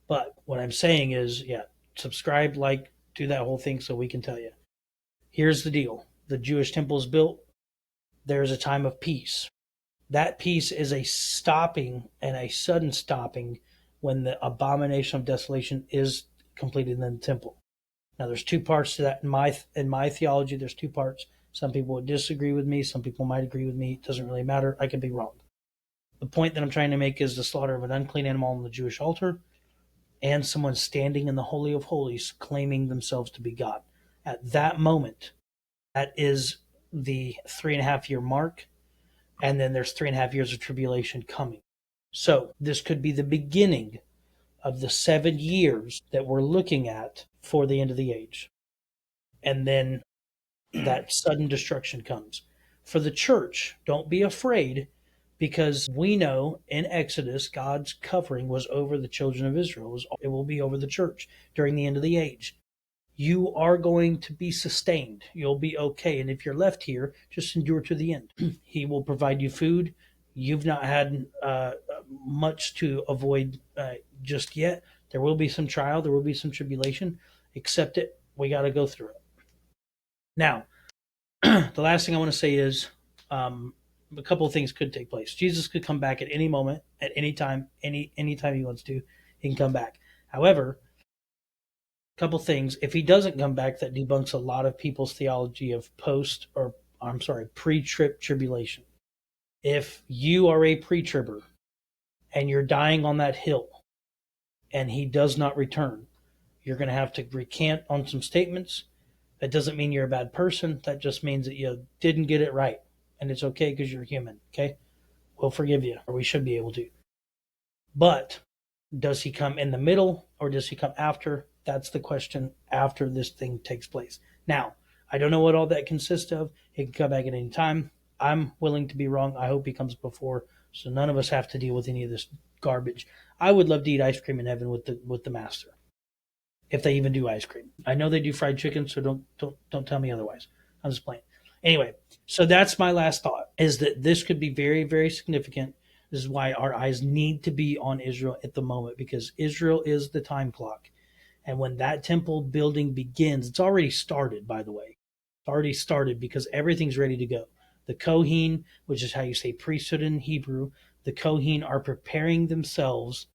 But what I'm saying is, subscribe, like, do that whole thing so we can tell you. Here's the deal. The Jewish temple is built. There's a time of peace. That peace is a stopping and a sudden stopping when the abomination of desolation is completed in the temple. Now, there's two parts to that. In my theology, there's two parts. Some people would disagree with me. Some people might agree with me. It doesn't really matter. I could be wrong. The point that I'm trying to make is the slaughter of an unclean animal on the Jewish altar and someone standing in the Holy of Holies claiming themselves to be God. At that moment, that is the 3.5 year mark. And then there's 3.5 years of tribulation coming. So this could be the beginning of the 7 years that we're looking at for the end of the age. And then that sudden destruction comes. For the church, don't be afraid, because we know in Exodus, God's covering was over the children of Israel. It will be over the church during the end of the age. You are going to be sustained. You'll be okay. And if you're left here, just endure to the end. He will provide you food. You've not had much to avoid just yet. There will be some trial. There will be some tribulation. Accept it. We got to go through it. Now, the last thing I want to say is a couple of things could take place. Jesus could come back at any moment, at any time, anytime he wants to. He can come back. However, couple things. If he doesn't come back, that debunks a lot of people's theology of pre-trib tribulation. If you are a pre-tribber and you're dying on that hill and he does not return, you're going to have to recant on some statements. That doesn't mean you're a bad person. That just means that you didn't get it right. And it's okay because you're human. Okay? We'll forgive you, or we should be able to. But does he come in the middle or does he come after? That's the question after this thing takes place. Now, I don't know what all that consists of. He can come back at any time. I'm willing to be wrong. I hope he comes before, so none of us have to deal with any of this garbage. I would love to eat ice cream in heaven with the master, if they even do ice cream. I know they do fried chicken, so don't tell me otherwise. I'm just playing. Anyway, so that's my last thought, is that this could be very, very significant. This is why our eyes need to be on Israel at the moment, because Israel is the time clock. And when that temple building begins, it's already started, by the way. It's already started because everything's ready to go. The Kohen, which is how you say priesthood in Hebrew, the Kohen are preparing themselves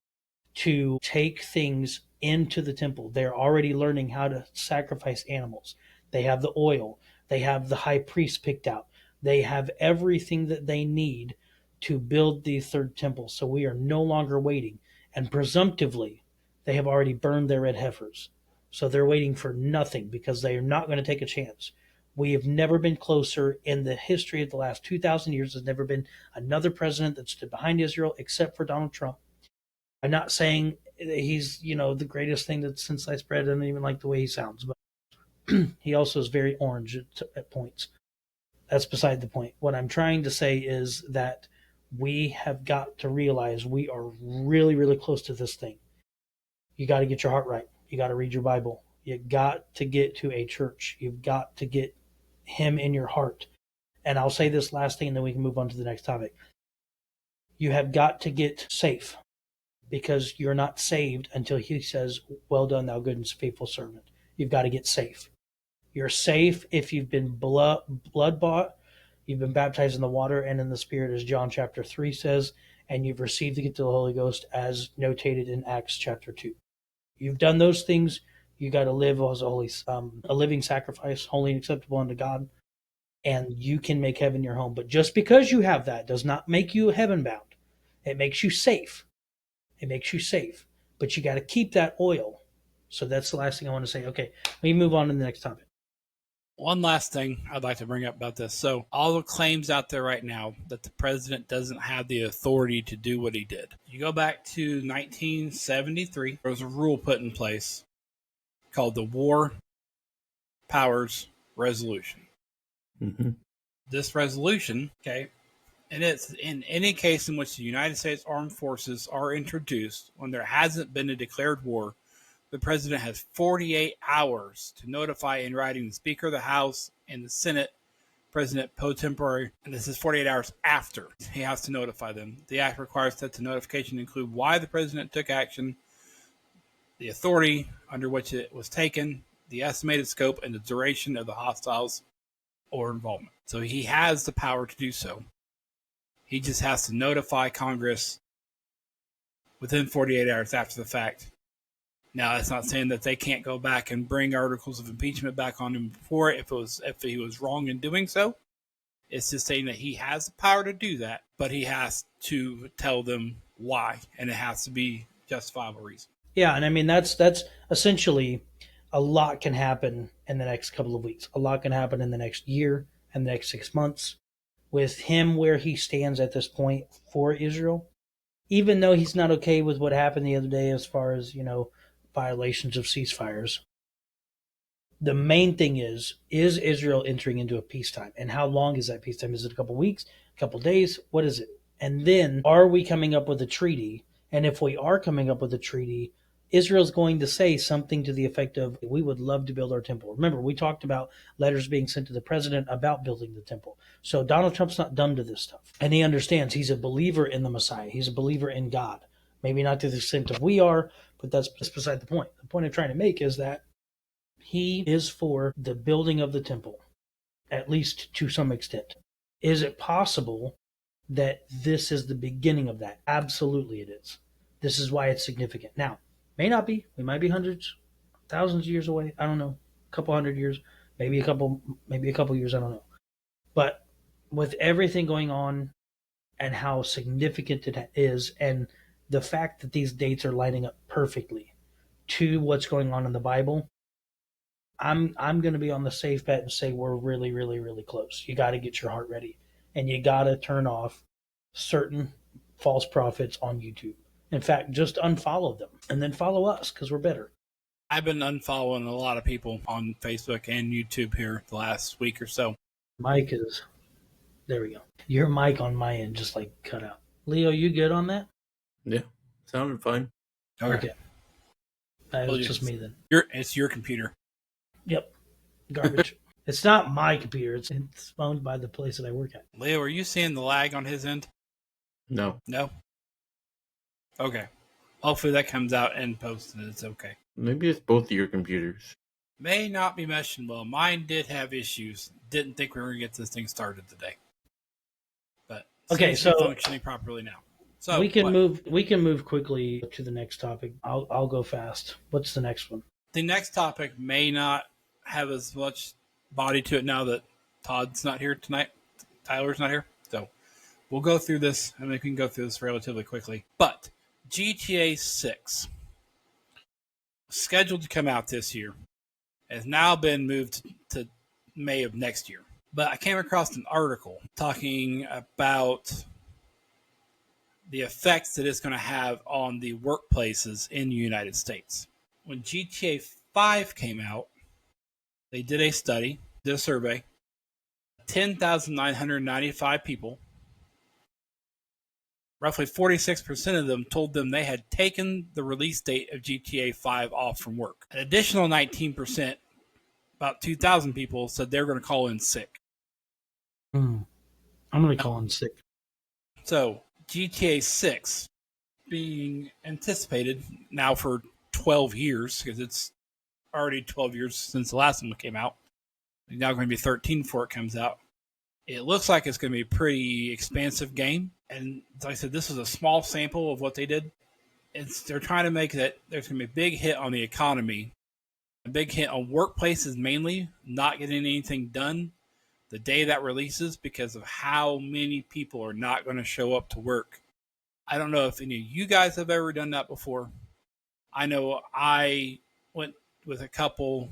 to take things into the temple. They're already learning how to sacrifice animals. They have the oil. They have the high priest picked out. They have everything that they need to build the third temple. So we are no longer waiting. And presumptively, they have already burned their red heifers. So they're waiting for nothing because they are not going to take a chance. We have never been closer in the history of the last 2,000 years. There's never been another president that stood behind Israel except for Donald Trump. I'm not saying he's, the greatest thing that since sliced bread. I don't even like the way he sounds, but he also is very orange at points. That's beside the point. What I'm trying to say is that we have got to realize we are really, really close to this thing. You got to get your heart right. You got to read your Bible. You got to get to a church. You've got to get him in your heart. And I'll say this last thing and then we can move on to the next topic. You have got to get safe because you're not saved until he says, well done, thou good and faithful servant. You've got to get safe. You're safe if you've been blood bought, you've been baptized in the water and in the Spirit, as John chapter 3 says, and you've received the gift of the Holy Ghost as notated in Acts chapter 2. You've done those things. You got to live as a living sacrifice, holy and acceptable unto God, and you can make heaven your home. But just because you have that does not make you heaven bound. It makes you safe. It makes you safe. But you got to keep that oil. So that's the last thing I want to say. Okay, let me move on to the next topic. One last thing I'd like to bring up about this. So, all the claims out there right now that the president doesn't have the authority to do what he did. You go back to 1973, there was a rule put in place called the War Powers Resolution. Mm-hmm. This resolution, okay, and it's in any case in which the United States Armed Forces are introduced when there hasn't been a declared war, the president has 48 hours to notify in writing the Speaker of the House and the Senate, President pro tempore, and this is 48 hours after he has to notify them. The act requires that the notification include why the president took action, the authority under which it was taken, the estimated scope, and the duration of the hostiles or involvement. So he has the power to do so. He just has to notify Congress within 48 hours after the fact. Now, that's not saying that they can't go back and bring articles of impeachment back on him before if he was wrong in doing so. It's just saying that he has the power to do that, but he has to tell them why, and it has to be justifiable reason. Yeah, and I mean that's essentially a lot can happen in the next couple of weeks. A lot can happen in the next year and the next 6 months with him where he stands at this point for Israel. Even though he's not okay with what happened the other day as far as, violations of ceasefires. The main thing is Israel entering into a peacetime? And how long is that peacetime? Is it a couple weeks, a couple days? What is it? And then are we coming up with a treaty? And if we are coming up with a treaty, Israel's going to say something to the effect of, we would love to build our temple. Remember, we talked about letters being sent to the president about building the temple. So Donald Trump's not dumb to this stuff. And he understands he's a believer in the Messiah. He's a believer in God. Maybe not to the extent of we are, but that's beside the point. The point I'm trying to make is that he is for the building of the temple, at least to some extent. Is it possible that this is the beginning of that? Absolutely it is. This is why it's significant. Now, may not be. We might be hundreds, thousands of years away. I don't know. A couple hundred years, maybe a couple years. I don't know. But with everything going on and how significant it is, and the fact that these dates are lining up perfectly to what's going on in the Bible, I'm going to be on the safe bet and say we're really, really, really close. You got to get your heart ready, and you got to turn off certain false prophets on YouTube. In fact, just unfollow them and then follow us because we're better. I've been unfollowing a lot of people on Facebook and YouTube here the last week or so. Mike is, there we go. Your mic on my end just like cut out. Leo, you good on that? Yeah, sounded fine. Okay. That was just me then. It's your computer. Yep. Garbage. It's not my computer. It's owned by the place that I work at. Leo, are you seeing the lag on his end? No. No? Okay. Hopefully that comes out in post and it's okay. Maybe it's both of your computers. May not be meshing well. Mine did have issues. Didn't think we were going to get this thing started today. But Okay, seems to be so functioning properly now. So we can what? move quickly to the next topic. I'll go fast. What's the next one? The next topic may not have as much body to it now that Todd's not here tonight. Tyler's not here. So we'll go through this, and we can go through this relatively quickly. But GTA 6, scheduled to come out this year, has now been moved to May of next year. But I came across an article talking about the effects that it's going to have on the workplaces in the United States. When GTA 5 came out, they did a study, did a survey, 10,995 people. Roughly 46% of them told them they had taken the release date of GTA 5 off from work. An additional 19%, about 2,000 people, said they were going to call in sick. I'm going to call in sick. So, GTA 6 being anticipated now for 12 years, because it's already 12 years since the last one came out. It's now going to be 13 before it comes out. It looks like it's going to be a pretty expansive game. And like I said, this is a small sample of what they did. They're trying to make that there's going to be a big hit on the economy, a big hit on workplaces mainly, not getting anything done the day that releases because of how many people are not going to show up to work. I don't know if any of you guys have ever done that before. I know I went with a couple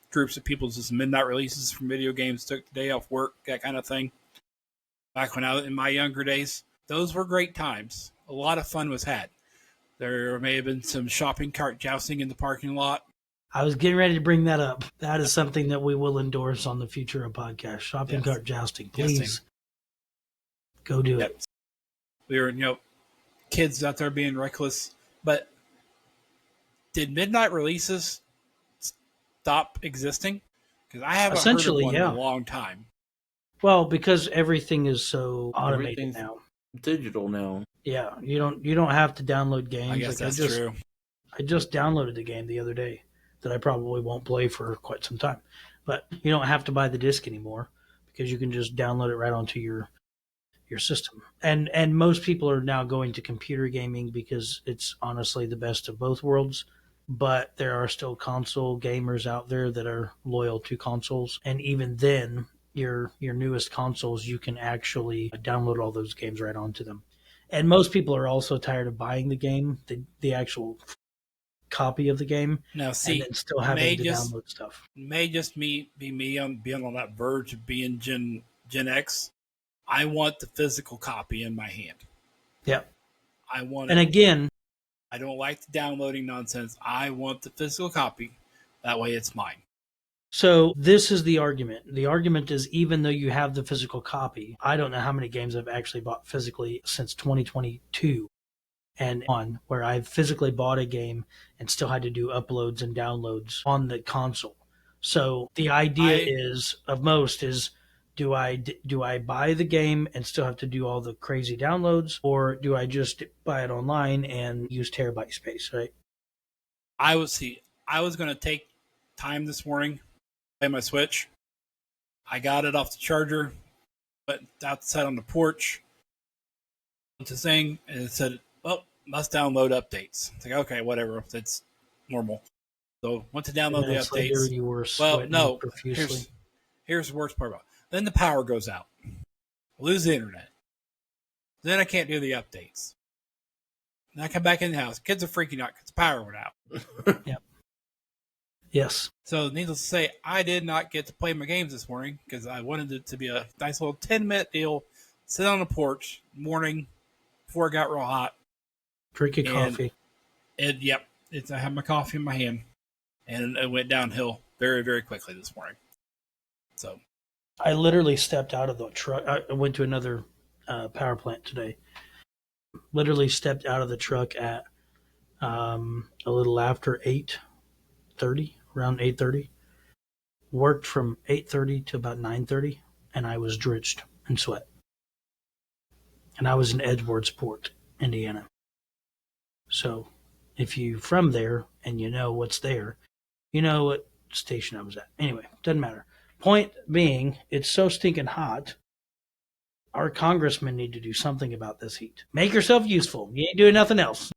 groups of people, just midnight releases from video games, took the day off work, that kind of thing. Back when I was in my younger days, those were great times. A lot of fun was had. There may have been some shopping cart jousting in the parking lot. I was getting ready to bring that up. That is something that we will endorse on the future of podcast. Shopping Yes. cart jousting. Please Jousting. go do Yep. it. We were, kids out there being reckless. But did midnight releases stop existing? Because I haven't heard of Essentially, one yeah. in a long time. Well, because everything is so automated Everything's now. digital now. Yeah, you don't have to download games. I guess that's true. I just downloaded the game the other day that I probably won't play for quite some time. But you don't have to buy the disc anymore because you can just download it right onto your system. And most people are now going to computer gaming because it's honestly the best of both worlds. But there are still console gamers out there that are loyal to consoles. And even then, your newest consoles, you can actually download all those games right onto them. And most people are also tired of buying the game, the actual copy of the game, Now, see, and then still having to download stuff. May just be me on being on that verge of being Gen X. I want the physical copy in my hand. Yep. I want And it. again, I don't like the downloading nonsense. I want the physical copy. That way it's mine. so this is the argument. The argument is even though you have the physical copy, I don't know how many games I've actually bought physically since 2022 and on, where I've physically bought a game and still had to do uploads and downloads on the console. So the idea is do I buy the game and still have to do all the crazy downloads, or do I just buy it online and use terabyte space, right? I was going to take time this morning, play my Switch. I got it off the charger, went outside on the porch, went to thing, and it said, "Well, must download updates." It's like, okay, whatever, that's normal. So went to download the Minutes later, updates. you were Well, sweating no, profusely. here's the worst part about it. Then the power goes out. I lose the internet. Then I can't do the updates. Then I come back in the house. Kids are freaking out because the power went out. Yep. Yes. So, needless to say, I did not get to play my games this morning because I wanted it to be a nice little 10-minute deal. Sit on the porch morning before it got real hot. Drink your coffee. I had my coffee in my hand, and it went downhill very, very quickly this morning. So, I literally stepped out of the truck. I went to another power plant today. Literally stepped out of the truck at a little after 8:30, around 8:30. Worked from 8:30 to about 9:30, and I was drenched in sweat. And I was in Edwardsport, Indiana. So if you from there and you know what's there, you know what station I was at. Anyway, doesn't matter. Point being, it's so stinking hot. Our congressmen need to do something about this heat. Make yourself useful. You ain't doing nothing else.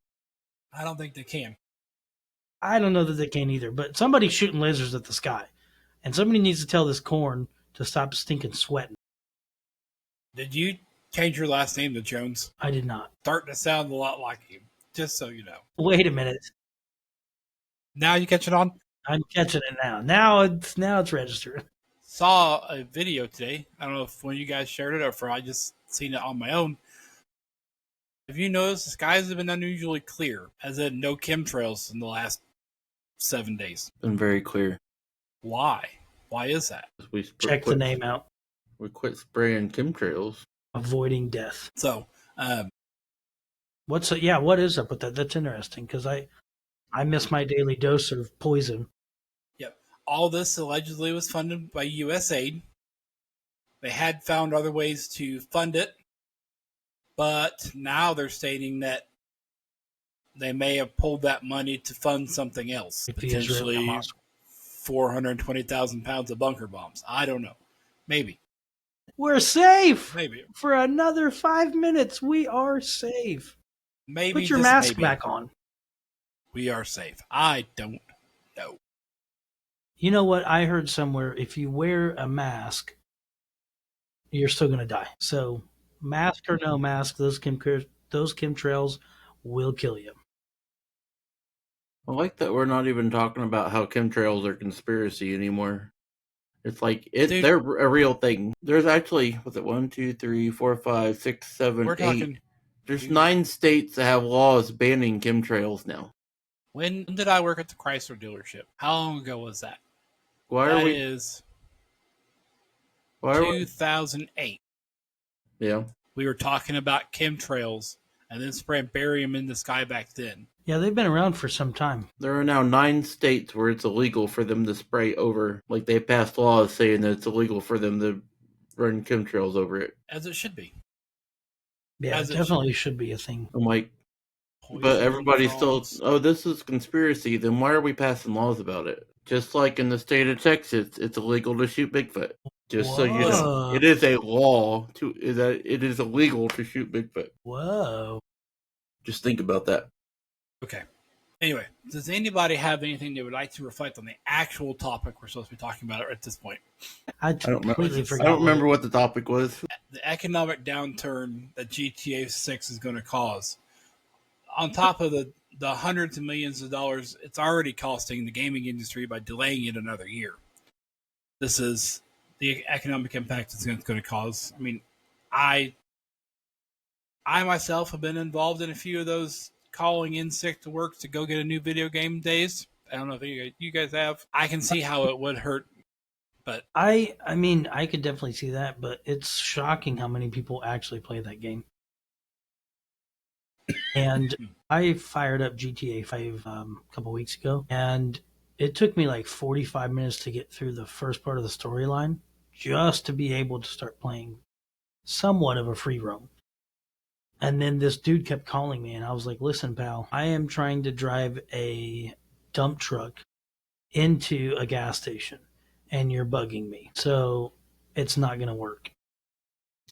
I don't think they can. I don't know that they can either, but somebody's shooting lasers at the sky. And somebody needs to tell this corn to stop stinking sweating. Did you change your last name to Jones? I did not. Starting to sound a lot like you, just so you know. Wait a minute. Now you catch it on? I'm catching it now. Now it's registered. Saw a video today. I don't know if one of you guys shared it or if I just seen it on my own. Have you noticed the skies have been unusually clear, as in no chemtrails in the last 7 days? Been very clear. Why? Why is that? Check the name out. We quit spraying chemtrails. Avoiding death. So, what is up with that? That's interesting because I miss my daily dose of poison. yep. All this allegedly was funded by U.S. aid. They had found other ways to fund it, but now they're stating that they may have pulled that money to fund something else, Like the Israeli potentially Hamas. 420,000 pounds of bunker bombs. I don't know. Maybe. We're safe Maybe. for another 5 minutes. We are safe. Maybe. Put your just mask maybe, back on. we are safe. I don't know. You know what? I heard somewhere if you wear a mask, you're still going to die. So, mask or no mask, those chemtrails will kill you. I like that we're not even talking about how chemtrails are conspiracy anymore. It's like Dude. they're a real thing. There's actually, was it 1, 2, 3, 4, 5, 6, 7, We're 8? talking. There's 9 states that have laws banning chemtrails now. When did I work at the Chrysler dealership? How long ago was that? Why That are we? is Why are we? 2008. Yeah. We were talking about chemtrails and then spraying barium in the sky back then. Yeah, they've been around for some time. There are now 9 states where it's illegal for them to spray over. Like they passed laws saying that it's illegal for them to run chemtrails over it. As it should be. Yeah, As it it definitely should be a thing. I'm like, Poison but everybody's still, frogs. oh, this is conspiracy. Then why are we passing laws about it? Just like in the state of Texas, it's illegal to shoot Bigfoot. Just so you know, Whoa. it is a law that it is illegal to shoot Bigfoot. Whoa. Just think about that. Okay. Anyway, does anybody have anything they would like to reflect on the actual topic we're supposed to be talking about at this point? I don't remember. completely I forgot. don't remember what the topic was. The economic downturn that GTA 6 is going to cause. On top of the hundreds of millions of dollars it's already costing the gaming industry by delaying it another year. This is the economic impact it's going to cause. I mean, I myself have been involved in a few of those calling in sick to work to go get a new video game days. I don't know if you guys have. I can see how it would hurt, but I mean, I could definitely see that, but it's shocking how many people actually play that game. And I fired up GTA 5 a couple weeks ago, and it took me like 45 minutes to get through the first part of the storyline just to be able to start playing somewhat of a free roam. And then this dude kept calling me, and I was like, listen, pal, I am trying to drive a dump truck into a gas station, and you're bugging me. So it's not going to work.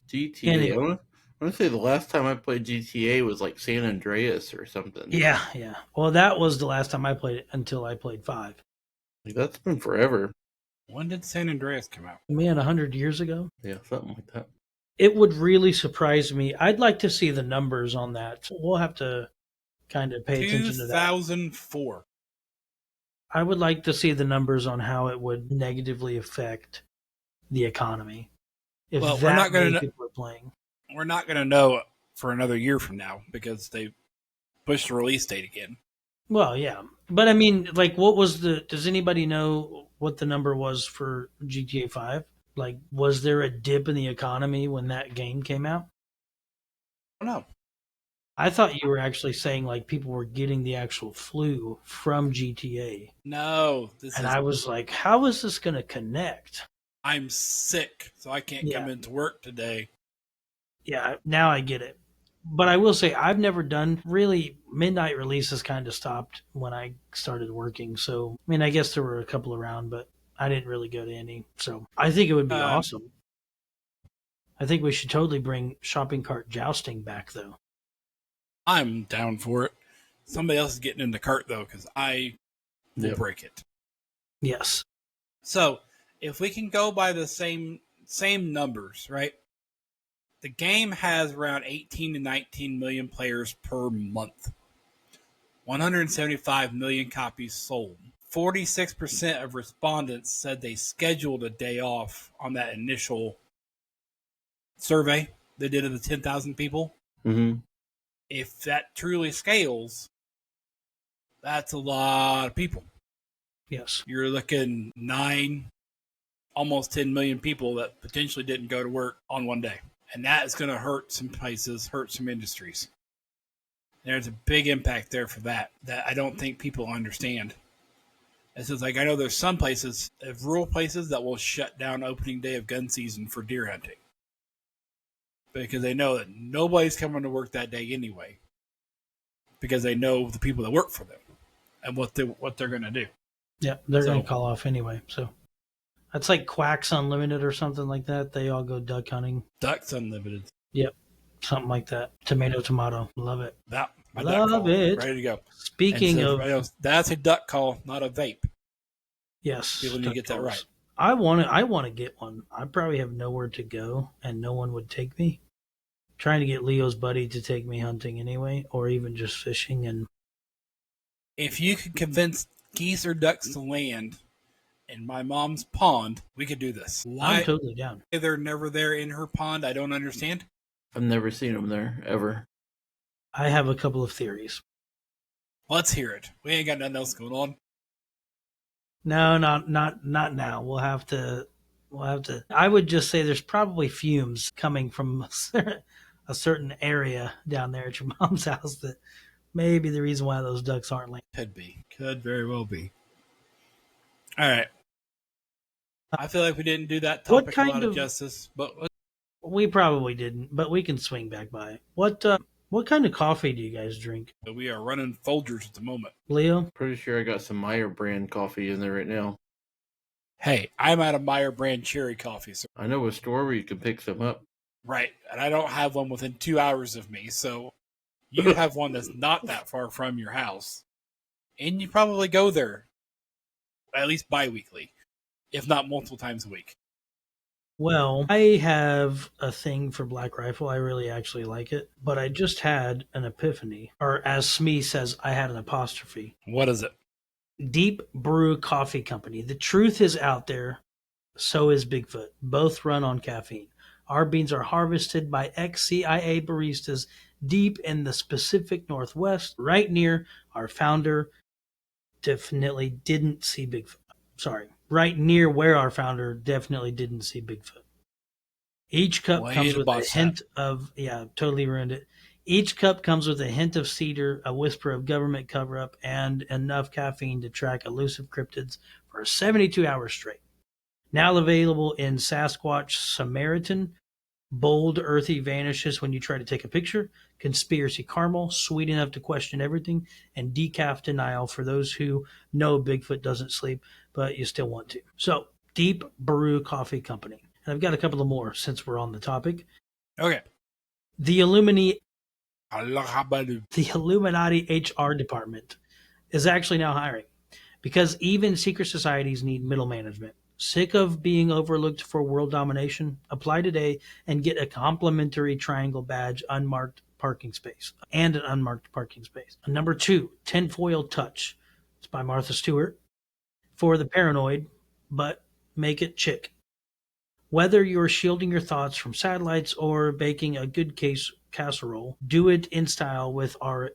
GTA. Anyway. I want to say the last time I played GTA was like San Andreas or something. Yeah. Well, that was the last time I played it until I played 5. Like, that's been forever. when did San Andreas come out? Man, 100 years ago? Yeah, something like that. It would really surprise me. I'd like to see the numbers on that. We'll have to kind of pay attention to that. 2004. I would like to see the numbers on how it would negatively affect the economy if Well, we're that not gonna many kn- people are playing. We're not going to know for another year from now because they pushed the release date again. Well, yeah. But I mean, like, what was does anybody know what the number was for GTA 5? Like, was there a dip in the economy when that game came out? I don't know. I thought you were actually saying, like, people were getting the actual flu from GTA. No, And I was like, how is this going to connect? I'm sick, so I can't come into work today. Yeah, now I get it. But I will say I've never done really midnight releases. Kind of stopped when I started working. So I mean, I guess there were a couple around, but I didn't really go to any. So I think it would be awesome. I think we should totally bring shopping cart jousting back, though. I'm down for it. Somebody else is getting in the cart though, because I will break it. Yes. So if we can go by the same numbers, right? The game has around 18 to 19 million players per month. 175 million copies sold. 46% of respondents said they scheduled a day off on that initial survey they did of the 10,000 people. Mm-hmm. If that truly scales, that's a lot of people. Yes. You're looking 9, almost 10 million people that potentially didn't go to work on one day. And that is going to hurt some places, hurt some industries. There's a big impact there for that I don't think people understand. It's just like, I know there's some places, rural places, that will shut down opening day of gun season for deer hunting. Because they know that nobody's coming to work that day anyway. Because they know the people that work for them and what they're going to do. Yeah, they're going to call off anyway. So that's like Quacks Unlimited or something like that. They all go duck hunting. Ducks Unlimited. Yep, something like that. Tomato. Love it. Love it. Ready to go. Speaking of, that's a duck call, not a vape. Yes, people need to get that right. I want to get one. I probably have nowhere to go, and no one would take me. I'm trying to get Leo's buddy to take me hunting anyway, or even just fishing. And if you could convince geese or ducks to land in my mom's pond, we could do this. I'm totally down. They're never there in her pond. I don't understand. I've never seen them there ever. I have a couple of theories. Let's hear it. We ain't got nothing else going on. No, not now. We'll have to. I would just say there's probably fumes coming from a certain area down there at your mom's house that may be the reason why those ducks aren't landing. Could very well be. All right. I feel like we didn't do that topic a lot of justice, but we probably didn't. But we can swing back by it. What kind of coffee do you guys drink? We are running Folgers at the moment. Leo? Pretty sure I got some Meyer brand coffee in there right now. Hey, I'm out of Meyer brand cherry coffee. So I know a store where you can pick some up. Right, and I don't have one within 2 hours of me, so you have one that's not that far from your house. And you probably go there at least bi-weekly, if not multiple times a week. Well, I have a thing for Black Rifle. I really actually like it. But I just had an epiphany. Or as Smee says, I had an apostrophe. What is it? Deep Brew Coffee Company. The truth is out there. So is Bigfoot. Both run on caffeine. Our beans are harvested by ex-CIA baristas deep in the Pacific Northwest, right near our founder definitely didn't see Bigfoot. Sorry. Right near where our founder definitely didn't see Bigfoot. Each cup comes with a hint of, totally ruined it. Each cup comes with a hint of cedar, a whisper of government cover-up, and enough caffeine to track elusive cryptids for 72 hours straight. Now available in Sasquatch Samaritan, bold earthy vanishes when you try to take a picture, conspiracy caramel, sweet enough to question everything, and decaf denial for those who know Bigfoot doesn't sleep, but you still want to. So, Deep Brew Coffee Company. And I've got a couple of more since we're on the topic. Okay. The Illuminati HR department is actually now hiring because even secret societies need middle management. Sick of being overlooked for world domination? Apply today and get a complimentary triangle badge, unmarked parking space, and an unmarked parking space. Number 2, Tinfoil Touch. It's by Martha Stewart. For the paranoid, but make it chick. Whether you're shielding your thoughts from satellites or baking a good case casserole, do it in style with our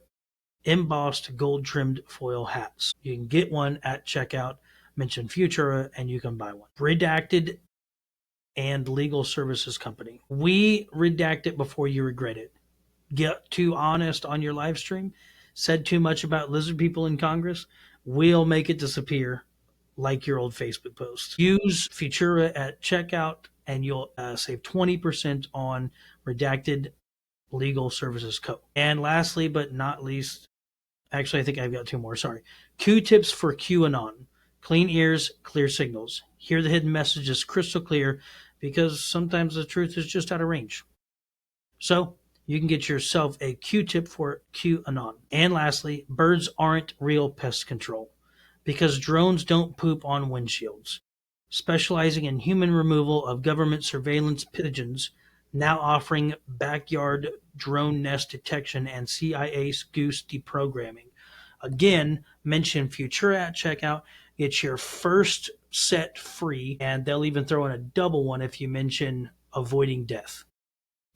embossed gold-trimmed foil hats. You can get one at checkout. Mention Futura and you can buy one. Redacted and Legal Services Company. We redact it before you regret it. Get too honest on your live stream? Said too much about lizard people in Congress? We'll make it disappear like your old Facebook post. Use Futura at checkout and you'll save 20% on redacted Legal Services Co. And lastly, but not least, actually, I think I've got two more. Sorry. Q-tips for QAnon. Clean ears, clear signals. Hear the hidden messages crystal clear because sometimes the truth is just out of range. So you can get yourself a Q-tip for QAnon. And lastly, birds aren't real pest control because drones don't poop on windshields. Specializing in human removal of government surveillance pigeons, now offering backyard drone nest detection and CIA goose deprogramming. Again, mention Futura at checkout. Get your first set free, and they'll even throw in a double one if you mention avoiding death.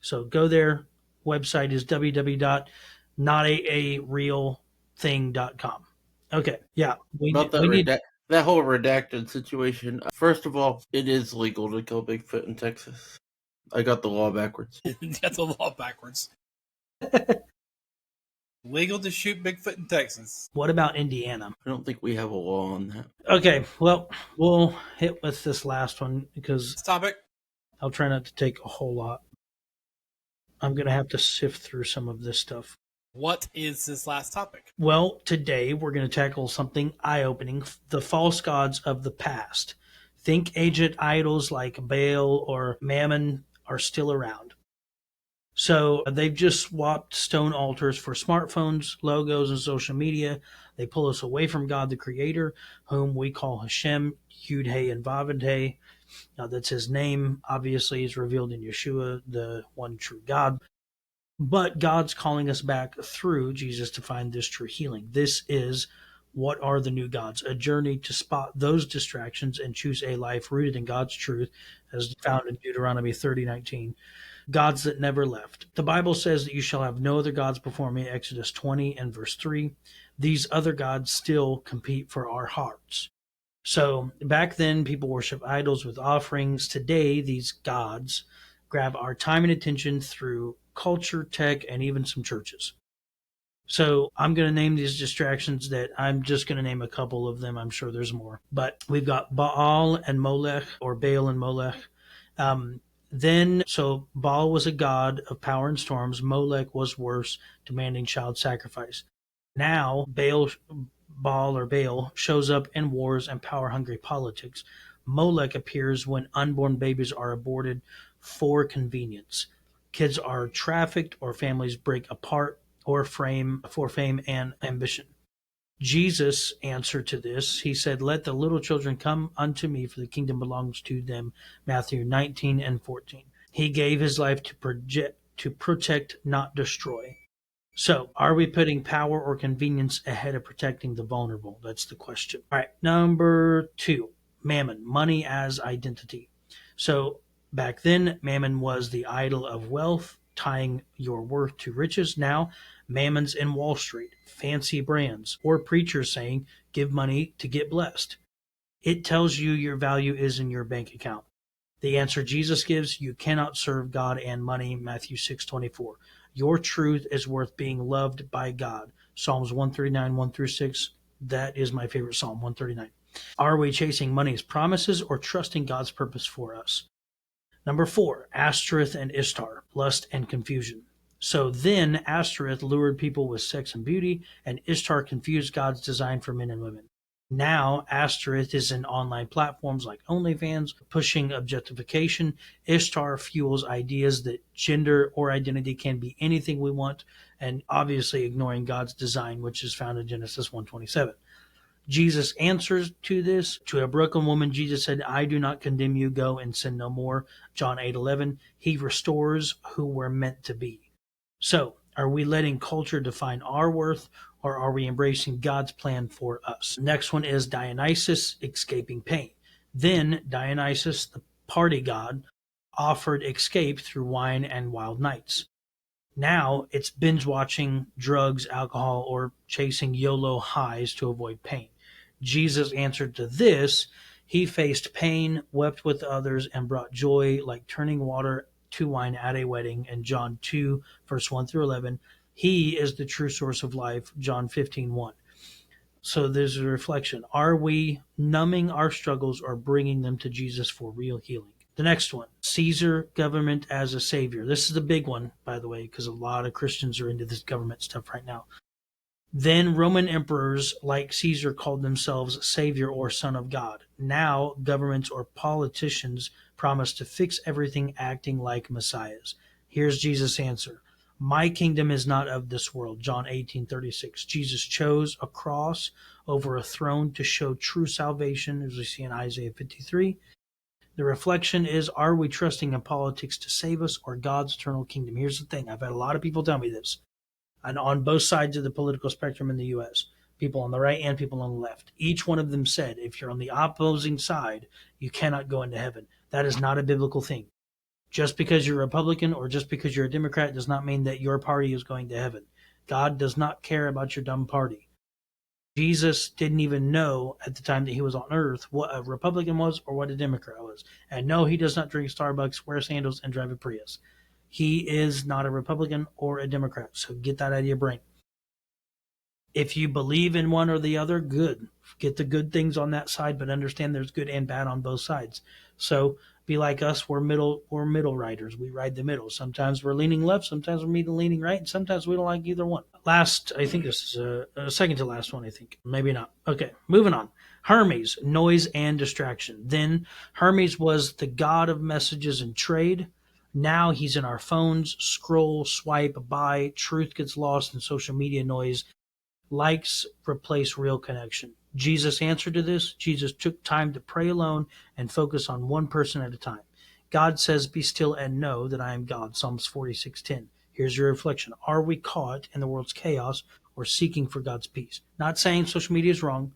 So go there. Website is www.notarealthing.com. Okay, yeah, About we need. that whole redacted situation. First of all, it is legal to kill Bigfoot in Texas. I got the law backwards. Got the law backwards. Legal to shoot Bigfoot in Texas. What about Indiana? I don't think we have a law on that. Okay, well, we'll hit with this last one because This topic. I'll try not to take a whole lot. I'm going to have to sift through some of this stuff. What is this last topic? Well, today we're going to tackle something eye-opening, the false gods of the past. Think ancient idols like Baal or Mammon are still around. So they've just swapped stone altars for smartphones, logos, and social media. They pull us away from God the Creator, whom we call Hashem, Yud He and Vav He. Now that's his name, obviously, is revealed in Yeshua, the one true God. But God's calling us back through Jesus to find this true healing. This is what are the new gods, a journey to spot those distractions and choose a life rooted in God's truth, as found in Deuteronomy 30:19. Gods that never left. The Bible says that you shall have no other gods before me, Exodus 20 and verse 3. These other gods still compete for our hearts. So back then, people worship idols with offerings. Today, these gods grab our time and attention through culture, tech, and even some churches. So I'm going to name these distractions that I'm just going to name a couple of them. I'm sure there's more. But we've got Baal and Molech, or Baal and Molech. So Baal was a god of power and storms. Molech was worse, demanding child sacrifice. Now Baal shows up in wars and power-hungry politics. Molech appears when unborn babies are aborted for convenience. Kids are trafficked or families break apart for fame and ambition. Jesus answered to this. He said, "Let the little children come unto me, for the kingdom belongs to them." Matthew 19 and 14. He gave his life to protect, not destroy. So, are we putting power or convenience ahead of protecting the vulnerable? That's the question. All right, number 2, Mammon, money as identity. So, back then, Mammon was the idol of wealth, tying your worth to riches. Now, Mammon's in Wall Street, fancy brands, or preachers saying, give money to get blessed. It tells you your value is in your bank account. The answer Jesus gives, you cannot serve God and money, Matthew 6:24. Your truth is worth being loved by God. Psalms 139, 1 through 6. That is my favorite Psalm, 139. Are we chasing money's promises or trusting God's purpose for us? Number 4, Ashtoreth and Ishtar, lust and confusion. So then Ashtoreth lured people with sex and beauty, and Ishtar confused God's design for men and women. Now Ashtoreth is in online platforms like OnlyFans, pushing objectification. Ishtar fuels ideas that gender or identity can be anything we want, and obviously ignoring God's design, which is found in Genesis 1:27. Jesus answers to this. To a broken woman, Jesus said, I do not condemn you, go and sin no more. John 8:11. He restores who we're meant to be. So, are we letting culture define our worth, or are we embracing God's plan for us? Next one is Dionysus, escaping pain. Then Dionysus, the party god, offered escape through wine and wild nights. Now it's binge watching, drugs, alcohol, or chasing YOLO highs to avoid pain. Jesus answered to this. He faced pain, wept with others, and brought joy like turning water to wine at a wedding in John 2, verse 1 through 11. He is the true source of life, John 15:1. So there's a reflection. Are we numbing our struggles or bringing them to Jesus for real healing? The next one, Caesar government as a savior. This is the big one, by the way, because a lot of Christians are into this government stuff right now. Then Roman emperors like Caesar called themselves Savior or Son of God. Now governments or politicians promise to fix everything acting like messiahs. Here's Jesus' answer. My kingdom is not of this world. John 18:36. Jesus chose a cross over a throne to show true salvation, as we see in Isaiah 53. The reflection is, are we trusting in politics to save us or God's eternal kingdom? Here's the thing. I've had a lot of people tell me this. And on both sides of the political spectrum in the U.S., people on the right and people on the left. Each one of them said, if you're on the opposing side, you cannot go into heaven. That is not a biblical thing. Just because you're a Republican or just because you're a Democrat does not mean that your party is going to heaven. God does not care about your dumb party. Jesus didn't even know at the time that he was on earth what a Republican was or what a Democrat was. And no, he does not drink Starbucks, wear sandals, and drive a Prius. He is not a Republican or a Democrat, so get that out of your brain. If you believe in one or the other, good. Get the good things on that side, but understand there's good and bad on both sides. So be like us, we're middle riders. We ride the middle. Sometimes we're leaning left, sometimes we're leaning right, and sometimes we don't like either one. Last, I think this is a second to last one, I think. Maybe not. Okay, moving on. Hermes, noise and distraction. Then Hermes was the god of messages and trade. Now he's in our phones, scroll, swipe, buy, truth gets lost in social media noise. Likes replace real connection. Jesus answered to this. Jesus took time to pray alone and focus on one person at a time. God says, be still and know that I am God. Psalms 46:10. Here's your reflection. Are we caught in the world's chaos or seeking for God's peace? Not saying social media is wrong,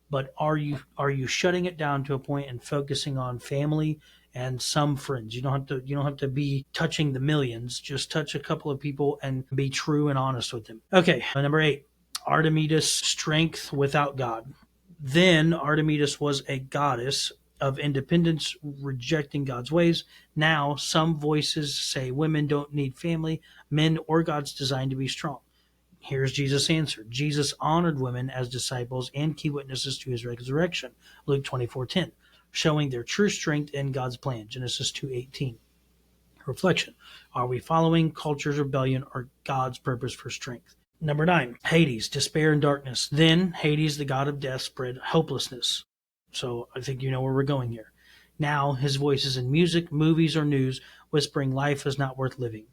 but are you shutting it down to a point and focusing on family and some friends? You don't have to be touching the millions. Just touch a couple of people and be true and honest with them. Okay, number 8. Artemis, strength without God. Then Artemis was a goddess of independence, rejecting God's ways. Now some voices say women don't need family, men or God's design to be strong. Here's Jesus' answer. Jesus honored women as disciples and key witnesses to his resurrection. Luke 24:10, showing their true strength in God's plan. Genesis 2:18. Reflection. Are we following culture's rebellion or God's purpose for strength? Number 9, Hades, despair and darkness. Then Hades, the god of death, spread hopelessness. So I think you know where we're going here. Now his voice is in music, movies, or news, whispering life is not worth living.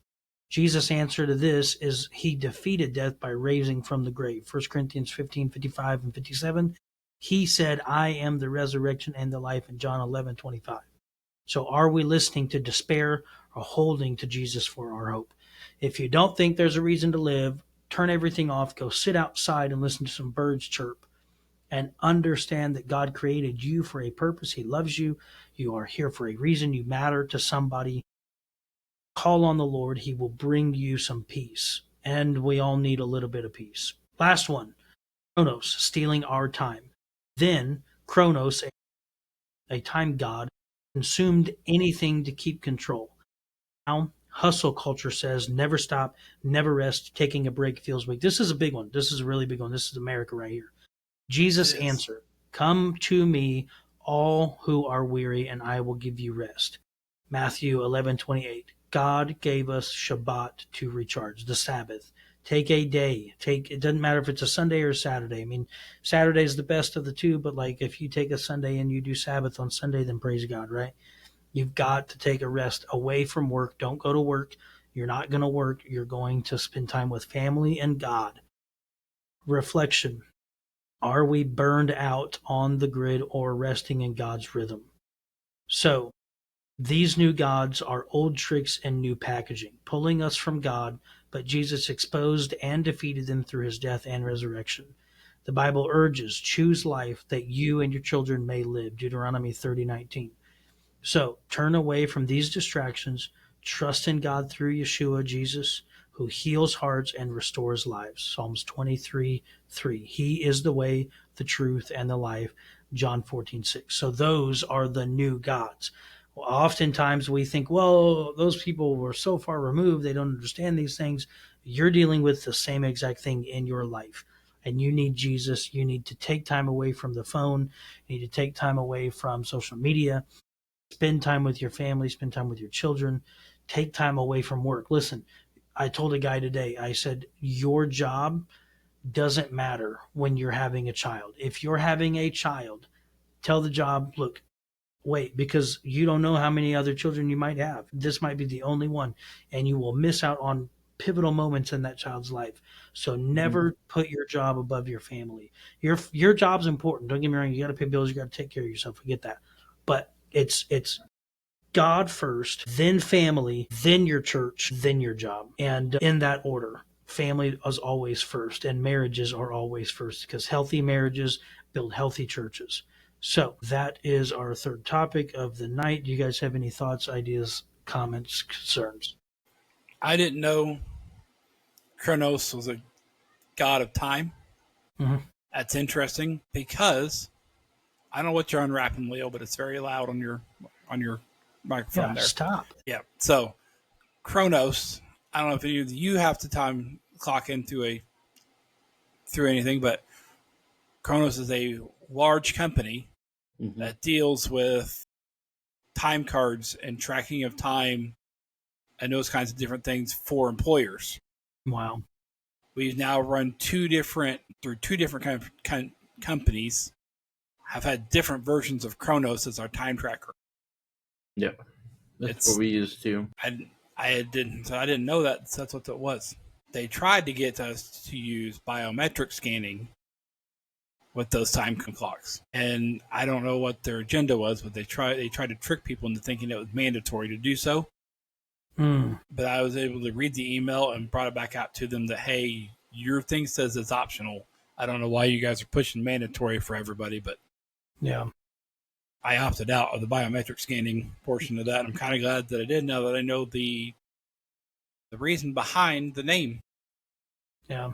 Jesus' answer to this is he defeated death by raising from the grave. 1 Corinthians 15:55 and 57. He said, I am the resurrection and the life in John 11:25. So are we listening to despair or holding to Jesus for our hope? If you don't think there's a reason to live, turn everything off, go sit outside and listen to some birds chirp, and understand that God created you for a purpose. He loves you. You are here for a reason. You matter to somebody. Call on the Lord. He will bring you some peace. And we all need a little bit of peace. Last one, Chronos, stealing our time. Then Chronos, a time god, consumed anything to keep control. Now, hustle culture says never stop, never rest, taking a break feels weak. This is a big one. This is a really big one. This is America right here. Jesus answered, come to me, all who are weary, and I will give you rest. Matthew 11:28. God gave us Shabbat to recharge, the Sabbath. Take a day. It doesn't matter if it's a Sunday or a Saturday. I mean, Saturday is the best of the two, but like if you take a Sunday and you do Sabbath on Sunday, then praise God, right? You've got to take a rest away from work. Don't go to work. You're not going to work. You're going to spend time with family and God. Reflection. Are we burned out on the grid or resting in God's rhythm? So, these new gods are old tricks and new packaging, pulling us from God, but Jesus exposed and defeated them through his death and resurrection. The Bible urges, choose life that you and your children may live. Deuteronomy 30:19. So turn away from these distractions, trust in God through Yeshua, Jesus, who heals hearts and restores lives. Psalms 23:3. He is the way, the truth, and the life. John 14:6. So those are the new gods. Well, oftentimes we think, well, those people were so far removed, they don't understand these things. You're dealing with the same exact thing in your life. And you need Jesus. You need to take time away from the phone. You need to take time away from social media. Spend time with your family, spend time with your children, take time away from work. Listen, I told a guy today, I said, your job doesn't matter when you're having a child. If you're having a child, tell the job, look, wait, because you don't know how many other children you might have. This might be the only one, and you will miss out on pivotal moments in that child's life. So never put your job above your family. Your job's important. Don't get me wrong. You got to pay bills. You got to take care of yourself. I get that, but it's God first, then family, then your church, then your job, and in that order. Family is always first, and marriages are always first, because healthy marriages build healthy churches. So that is our third topic of the night. Do you guys have any thoughts, ideas, comments, concerns? I didn't know Kronos was a god of time. Mhm. That's interesting because I don't know what you're unwrapping, Leo, but it's very loud on your microphone Yeah, there. stop. Yeah. So Kronos, I don't know if you have to time clock in through anything, but Kronos is a large company that deals with time cards and tracking of time and those kinds of different things for employers. Wow. We've now run two different companies have had different versions of Kronos as our time tracker. Yeah, that's what we use too. I didn't know that. So that's what it was. They tried to get us to use biometric scanning with those time clocks, and I don't know what their agenda was, but they tried to trick people into thinking it was mandatory to do so. But I was able to read the email and brought it back out to them that, hey, your thing says it's optional. I don't know why you guys are pushing mandatory for everybody, but yeah, I opted out of the biometric scanning portion of that. I'm kind of glad that I did now that I know the reason behind the name. Yeah.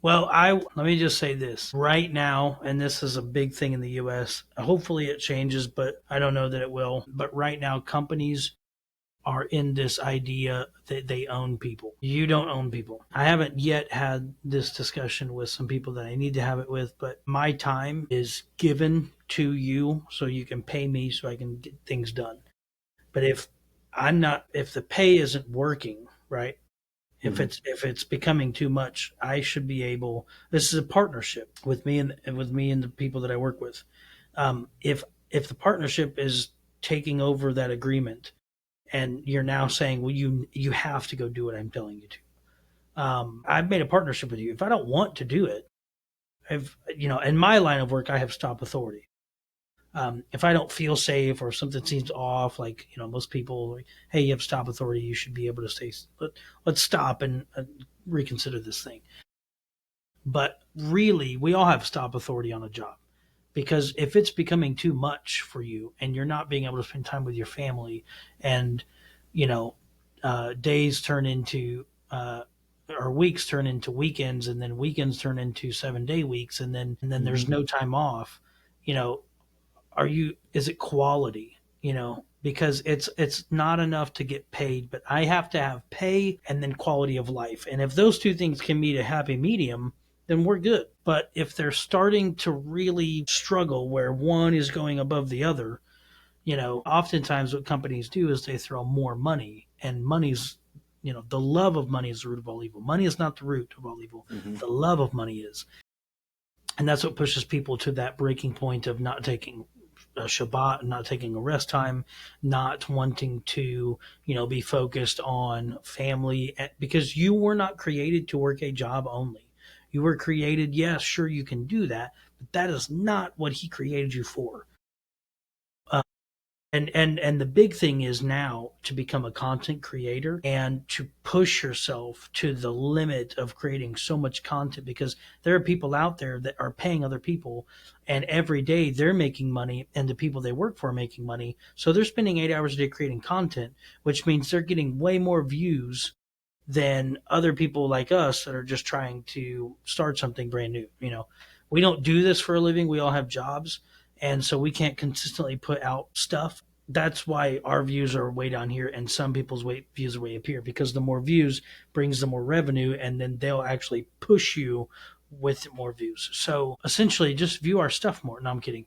Well, let me just say this right now, and this is a big thing in the U.S. Hopefully it changes, but I don't know that it will. But right now, companies are in this idea that they own people. You don't own people. I haven't yet had this discussion with some people that I need to have it with, but my time is given to you so you can pay me so I can get things done. But if the pay isn't working, right? If it's becoming too much, I should be able. This is a partnership with me and the people that I work with. If the partnership is taking over that agreement, and you're now saying, well, you have to go do what I'm telling you to. I've made a partnership with you. If I don't want to do it, in my line of work, I have stop authority. If I don't feel safe or something seems off, like most people, hey, you have stop authority, you should be able to say, let's stop and reconsider this thing. But really, we all have stop authority on a job, because if it's becoming too much for you and you're not being able to spend time with your family, and days turn into or weeks turn into weekends, and then weekends turn into 7-day weeks, and then there's no time off, is it quality? Because it's not enough to get paid, but I have to have pay and then quality of life. And if those two things can meet a happy medium, then we're good. But if they're starting to really struggle where one is going above the other, oftentimes what companies do is they throw more money, and money's, the love of money is the root of all evil. Money is not the root of all evil. The love of money is. And that's what pushes people to that breaking point of not taking a Shabbat, not taking a rest time, not wanting to, be focused on family, because you were not created to work a job only. You were created, yes, sure, you can do that, but that is not what he created you for. And the big thing is now to become a content creator and to push yourself to the limit of creating so much content, because there are people out there that are paying other people, and every day they're making money and the people they work for are making money. So they're spending 8 hours a day creating content, which means they're getting way more views than other people like us that are just trying to start something brand new. We don't do this for a living. We all have jobs. And so we can't consistently put out stuff. That's why our views are way down here and some people's views are way up here, because the more views brings the more revenue, and then they'll actually push you with more views. So essentially just view our stuff more. No, I'm kidding.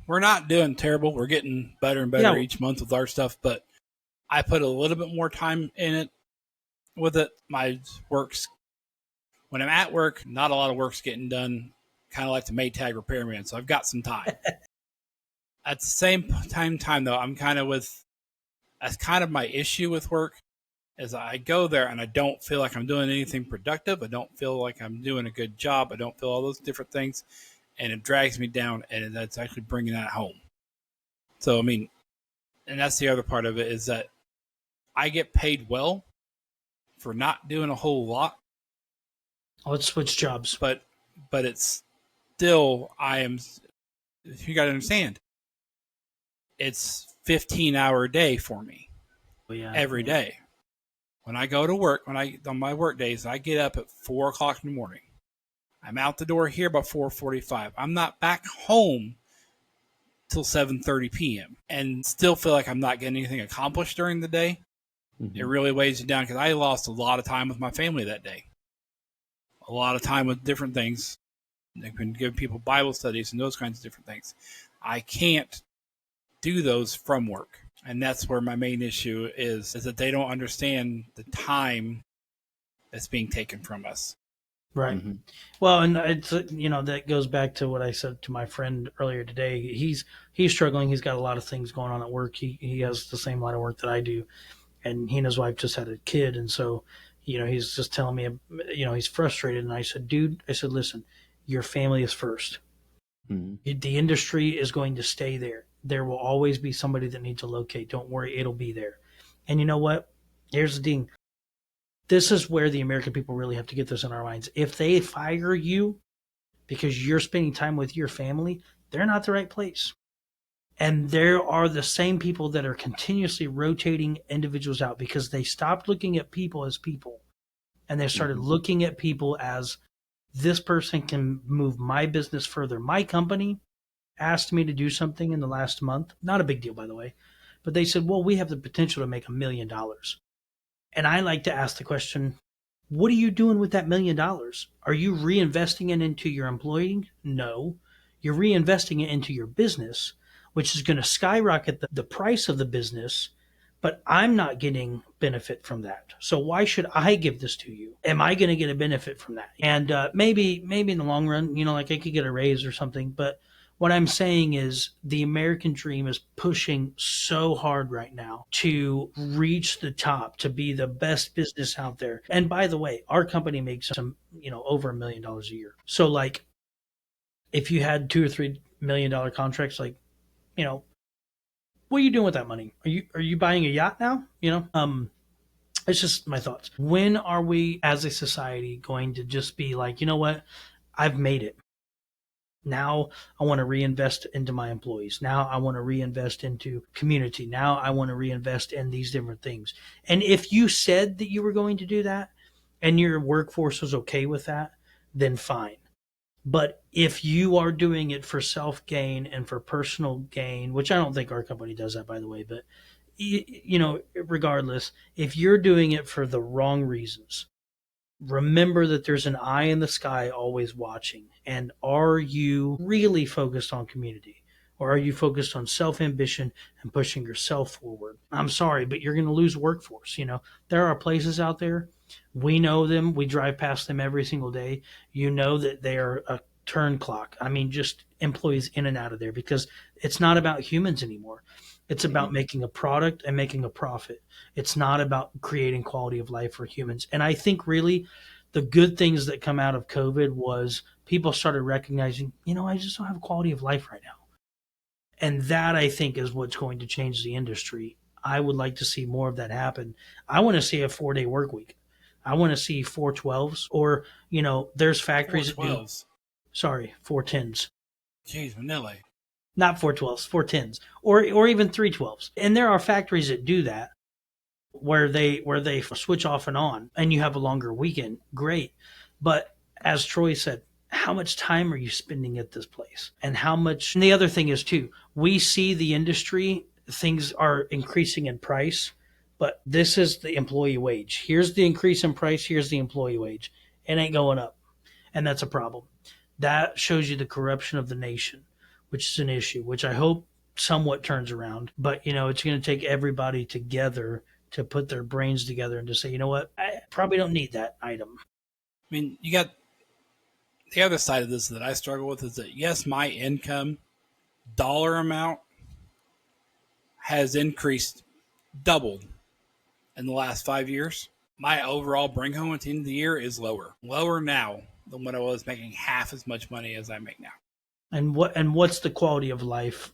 we're not doing terrible. We're getting better and better Yeah. each month with our stuff, but I put a little bit more time in it with it. My work's when I'm at work, not a lot of work's getting done. Kind of like the Maytag repairman, so I've got some time. At the same time though, I'm kind of that's kind of my issue with work is I go there and I don't feel like I'm doing anything productive. I don't feel like I'm doing a good job. I don't feel all those different things, and it drags me down, and that's actually bringing that home. So I mean, and that's the other part of it is that I get paid well for not doing a whole lot. Let's switch jobs. But it's still you got to understand, it's 15-hour a day for me every day. When I go to work, on my work days, I get up at 4 o'clock in the morning. I'm out the door here by 4:45. I'm not back home till 7:30 p.m. and still feel like I'm not getting anything accomplished during the day. Mm-hmm. It really weighs you down because I lost a lot of time with my family that day. A lot of time with different things. They can give people Bible studies and those kinds of different things. I can't do those from work. And that's where my main issue is that they don't understand the time that's being taken from us. Right. Mm-hmm. Well, and it's, that goes back to what I said to my friend earlier today. He's struggling. He's got a lot of things going on at work. He has the same line of work that I do, and he and his wife just had a kid. And so, he's just telling me, he's frustrated. And I said, dude, listen, your family is first. Mm-hmm. The industry is going to stay there. There will always be somebody that needs to locate. Don't worry, it'll be there. And you know what? Here's the thing. This is where the American people really have to get this in our minds. If they fire you because you're spending time with your family, they're not the right place. And there are the same people that are continuously rotating individuals out because they stopped looking at people as people. And they started looking at people as, this person can move my business further. My company asked me to do something in the last month. Not a big deal, by the way. But they said, well, we have the potential to make $1 million. And I like to ask the question, what are you doing with that $1 million? Are you reinvesting it into your employee? No. You're reinvesting it into your business, which is going to skyrocket the price of the business, but I'm not getting benefit from that. So why should I give this to you? Am I going to get a benefit from that? And maybe in the long run, like I could get a raise or something, but what I'm saying is the American dream is pushing so hard right now to reach the top, to be the best business out there. And by the way, our company makes some, over $1 million a year. So like, if you had $2 or $3 million contracts, like, what are you doing with that money? Are you buying a yacht now? It's just my thoughts. When are we as a society going to just be like, you know what? I've made it. Now I want to reinvest into my employees. Now I want to reinvest into community. Now I want to reinvest in these different things. And if you said that you were going to do that and your workforce was okay with that, then fine. But if you are doing it for self-gain and for personal gain, which I don't think our company does that, by the way, but regardless, if you're doing it for the wrong reasons, remember that there's an eye in the sky always watching. And are you really focused on community? Or are you focused on self-ambition and pushing yourself forward? I'm sorry, but you're going to lose workforce. There are places out there. We know them. We drive past them every single day. You know that they are a turn clock. I mean, just employees in and out of there because it's not about humans anymore. It's about making a product and making a profit. It's not about creating quality of life for humans. And I think really the good things that come out of COVID was people started recognizing, I just don't have quality of life right now. And that, I think, is what's going to change the industry. I would like to see more of that happen. I want to see a 4-day work week. I want to see 412s or, there's factories that do. Sorry, 410s. Jeez, Manila. Not 412s, 410s, or even 312s. And there are factories that do that where they switch off and on and you have a longer weekend. Great. But as Troy said, how much time are you spending at this place? And the other thing is too, we see the industry, things are increasing in price, but this is the employee wage. Here's the increase in price. Here's the employee wage. It ain't going up. And that's a problem. That shows you the corruption of the nation. which is an issue, which I hope somewhat turns around. But, it's going to take everybody together to put their brains together and to say, you know what, I probably don't need that item. I mean, you got the other side of this that I struggle with is that, yes, my income dollar amount has increased, doubled in the last 5 years. My overall bring home at the end of the year is lower now than when I was making half as much money as I make now. And what's the quality of life?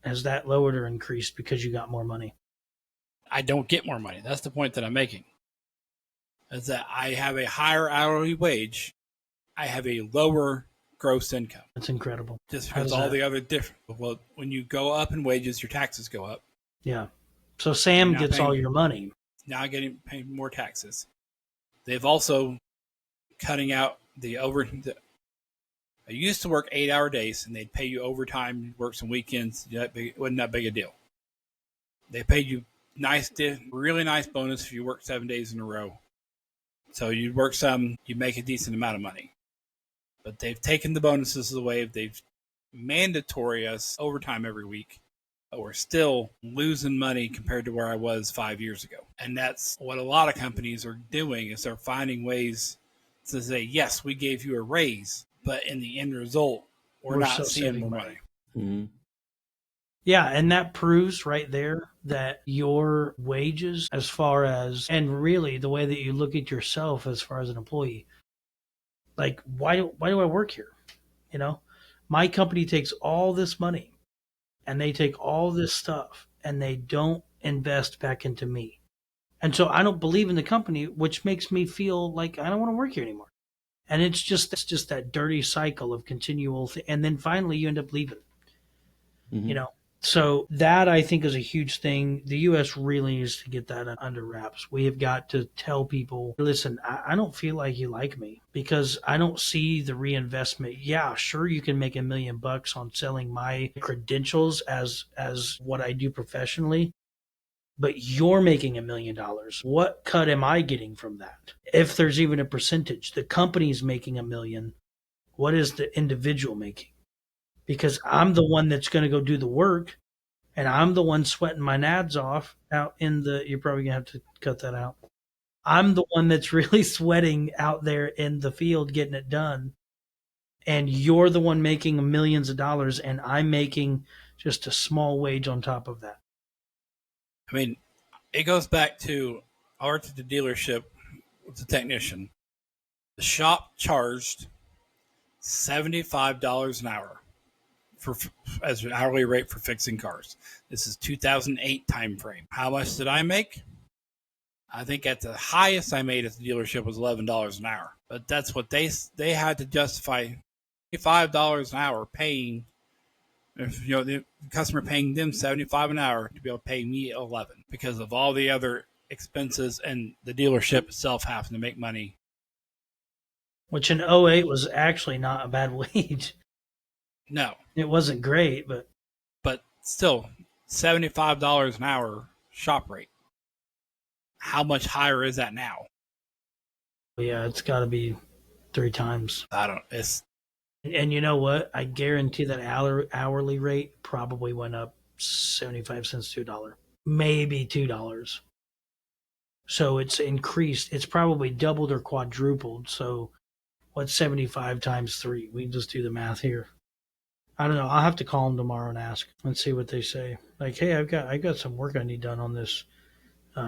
Has that lowered or increased because you got more money? I don't get more money. That's the point that I'm making. Is that I have a higher hourly wage. I have a lower gross income. That's incredible. Just because all the other different. Well, when you go up in wages, your taxes go up. Yeah. So Sam gets all your money. Now paying more taxes. They've also cutting out I used to work 8-hour days, and they'd pay you overtime, work some weekends. It wasn't that big a deal. They paid you really nice bonus if you work 7 days in a row. So you work some, you make a decent amount of money. But they've taken the bonuses away. They've mandatory us overtime every week. But we're still losing money compared to where I was 5 years ago. And that's what a lot of companies are doing, is they're finding ways to say, yes, we gave you a raise, but in the end result, we're not seeing more money. Mm-hmm. Yeah, and that proves right there that your wages, as far as, and really the way that you look at yourself as far as an employee, like, why do I work here? My company takes all this money and they take all this stuff and they don't invest back into me. And so I don't believe in the company, which makes me feel like I don't want to work here anymore. And it's just that dirty cycle of continual and then finally you end up leaving. Mm-hmm. So that I think is a huge thing. The U.S. really needs to get that under wraps. We have got to tell people, listen, I don't feel like you like me because I don't see the reinvestment. Yeah, sure, you can make $1 million on selling my credentials as what I do professionally, but you're making $1 million. What cut am I getting from that? If there's even a percentage, the company's making $1 million. What is the individual making? Because I'm the one that's going to go do the work, and I'm the one sweating my nads off out in the. You're probably going to have to cut that out. I'm the one that's really sweating out there in the field getting it done, and you're the one making millions of dollars, and I'm making just a small wage on top of that. I mean, it goes back to I worked at the dealership with the technician. The shop charged $75 an hour as an hourly rate for fixing cars. This is 2008 time frame. How much did I make? I think at the highest I made at the dealership was $11 an hour. But that's what they had to justify $5 an hour paying. The customer paying them $75 an hour to be able to pay me $11 because of all the other expenses and the dealership itself having to make money. Which in 2008 was actually not a bad wage. No. It wasn't great, but still, $75 an hour shop rate. How much higher is that now? Yeah, it's got to be 3 times. And you know what? I guarantee that hourly rate probably went up 75 cents to $1, maybe $2. So it's increased. It's probably doubled or quadrupled. So what's 75 times 3? We can just do the math here. I don't know. I'll have to call them tomorrow and ask and see what they say. Like, hey, I've got some work I need done on this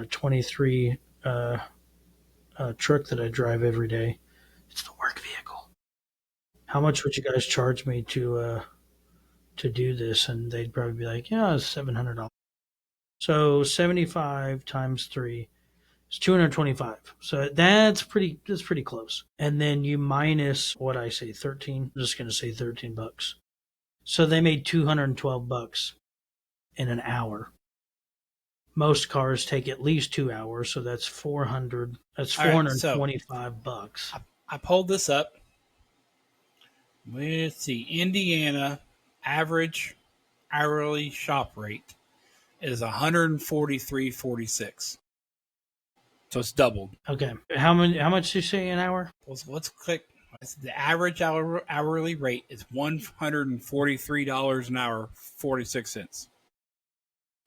23 truck that I drive every day. It's the work vehicle. How much would you guys charge me to do this? And they'd probably be like, yeah, it's $700. So 75 times 3 is 225. So that's pretty close. And then you minus what I say, 13. I'm just going to say $13. So they made $212 in an hour. Most cars take at least 2 hours, so that's 400. That's $425. I pulled this up. Let's see. Indiana average hourly shop rate is $143.46. So it's doubled. Okay. How much do you say an hour? Let's click. The average hourly rate is $143 an hour, 46 cents.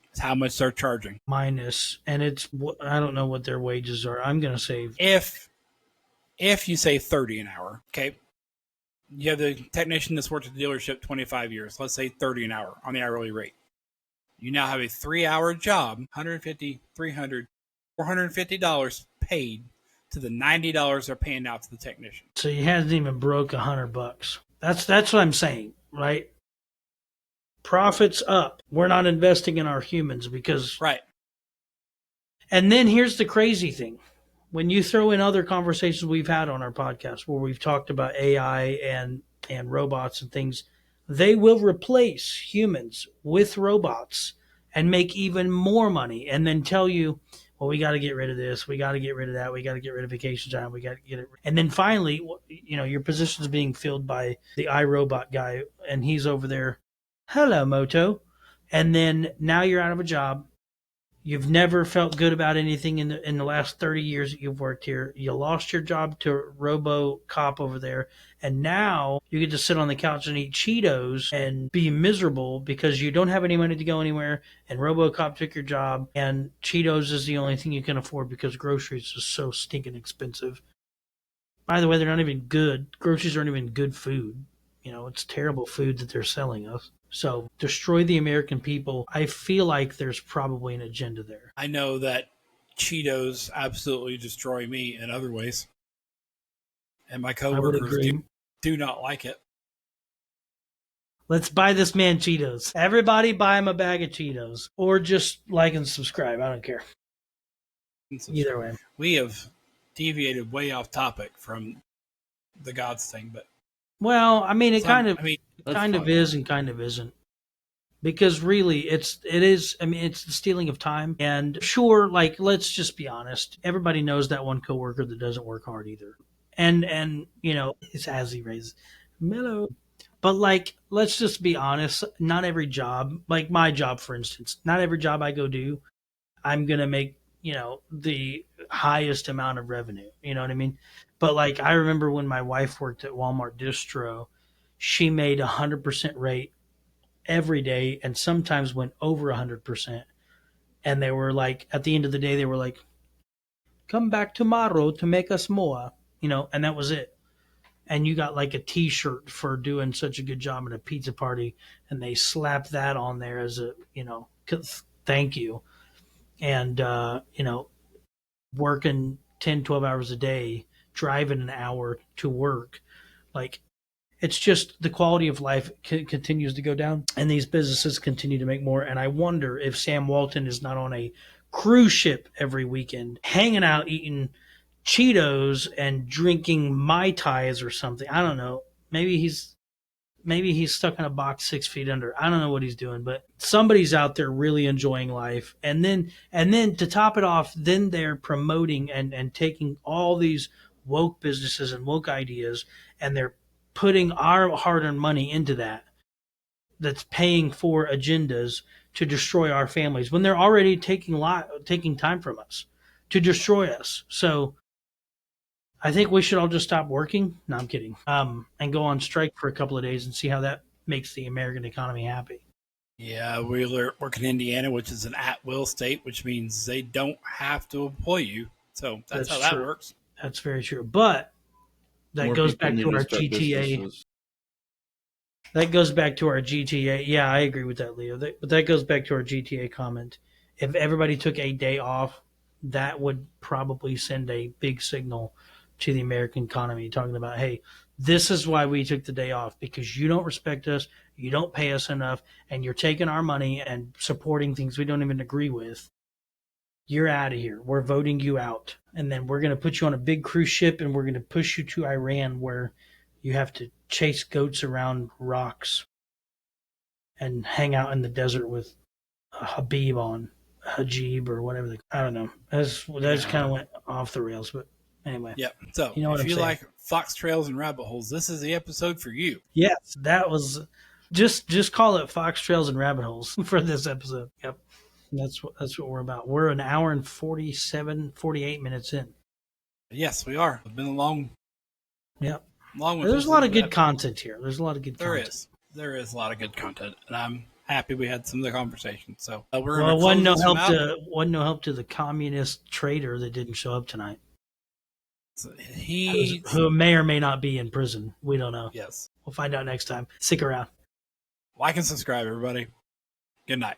That's how much they're charging. Minus, and I don't know what their wages are. I'm going to say If you say 30 an hour, okay, you have the technician that's worked at the dealership 25 years. Let's say 30 an hour on the hourly rate. You now have a 3-hour job, $150, $300, $450 paid to the $90 they're paying out to the technician. so. He hasn't even broke $100. That's what I'm saying, right? Profits up. We're not investing in our humans because Right. And then here's the crazy thing. When you throw in other conversations we've had on our podcast where we've talked about AI and robots and things, they will replace humans with robots and make even more money and then tell you, well, we got to get rid of this. We got to get rid of that. We got to get rid of vacation time. We got to get it. And then finally, your position is being filled by the iRobot guy and he's over there. Hello, Moto. And then now you're out of a job. You've never felt good about anything in the last 30 years that you've worked here. You lost your job to RoboCop over there, and now you get to sit on the couch and eat Cheetos and be miserable because you don't have any money to go anywhere, and RoboCop took your job, and Cheetos is the only thing you can afford because groceries are so stinking expensive. By the way, they're not even good. Groceries aren't even good food. It's terrible food that they're selling us. So destroy the American people. I feel like there's probably an agenda there. I know that Cheetos absolutely destroy me in other ways. And my coworkers do not like it. Let's buy this man Cheetos. Everybody buy him a bag of Cheetos. Or just like and subscribe. I don't care. Either way. We have deviated way off topic from the gods thing, but well, I mean, it kind of is and kind of isn't. Because really, it is. I mean, it's the stealing of time. And sure, let's just be honest. Everybody knows that one coworker that doesn't work hard either. And it's as he raises mellow. But let's just be honest. Not every job, like my job, for instance, not every job I go do, I'm gonna make the highest amount of revenue. You know what I mean? But I remember when my wife worked at Walmart Distro, she made 100% rate every day and sometimes went over 100%. And they were at the end of the day, they were like, come back tomorrow to make us more, and that was it. And you got a t-shirt for doing such a good job at a pizza party. And they slapped that on there as a, thank you. And, working 10, 12 hours a day, driving an hour to work, it's just the quality of life continues to go down and these businesses continue to make more. And I wonder if Sam Walton is not on a cruise ship every weekend, hanging out, eating Cheetos and drinking Mai Tais or something. I don't know. Maybe he's stuck in a box 6 feet under. I don't know what he's doing, but somebody's out there really enjoying life. And then to top it off, then they're promoting and taking all these woke businesses and woke ideas, and they're putting our hard-earned money into that's paying for agendas to destroy our families when they're already taking time from us to destroy us. So I think we should all just stop working. No, I'm kidding. And go on strike for a couple of days and see how that makes the American economy happy. Yeah, we work in Indiana, which is an at-will state, which means they don't have to employ you. So that's how that works. That's very true. But that goes back to our GTA. Businesses. That goes back to our GTA. Yeah, I agree with that, Leo. But that goes back to our GTA comment. If everybody took a day off, that would probably send a big signal to the American economy, talking about, hey, this is why we took the day off, because you don't respect us, you don't pay us enough, and you're taking our money and supporting things we don't even agree with. You're out of here. We're voting you out. And then we're going to put you on a big cruise ship and we're going to push you to Iran where you have to chase goats around rocks and hang out in the desert with Habib on Hajib or whatever. I don't know. That's kind of went off the rails, but anyway. Yeah. So if you like fox trails and rabbit holes, this is the episode for you. Yes, that was just call it Fox Trails and Rabbit Holes for this episode. Yep. That's what we're about. We're an hour and 48 minutes in. Yes, we are. It's been a long. Yep. Along with There's a this lot is of good bad. content here. There's a lot of good There content. there is a lot of good content, and I'm happy we had some of the conversation. So we're Well, going to close this one out. wasn't no help to the communist traitor that didn't show up tonight. Who may or may not be in prison. We don't know. Yes. We'll find out next time. Stick around. Like and subscribe, everybody. Good night.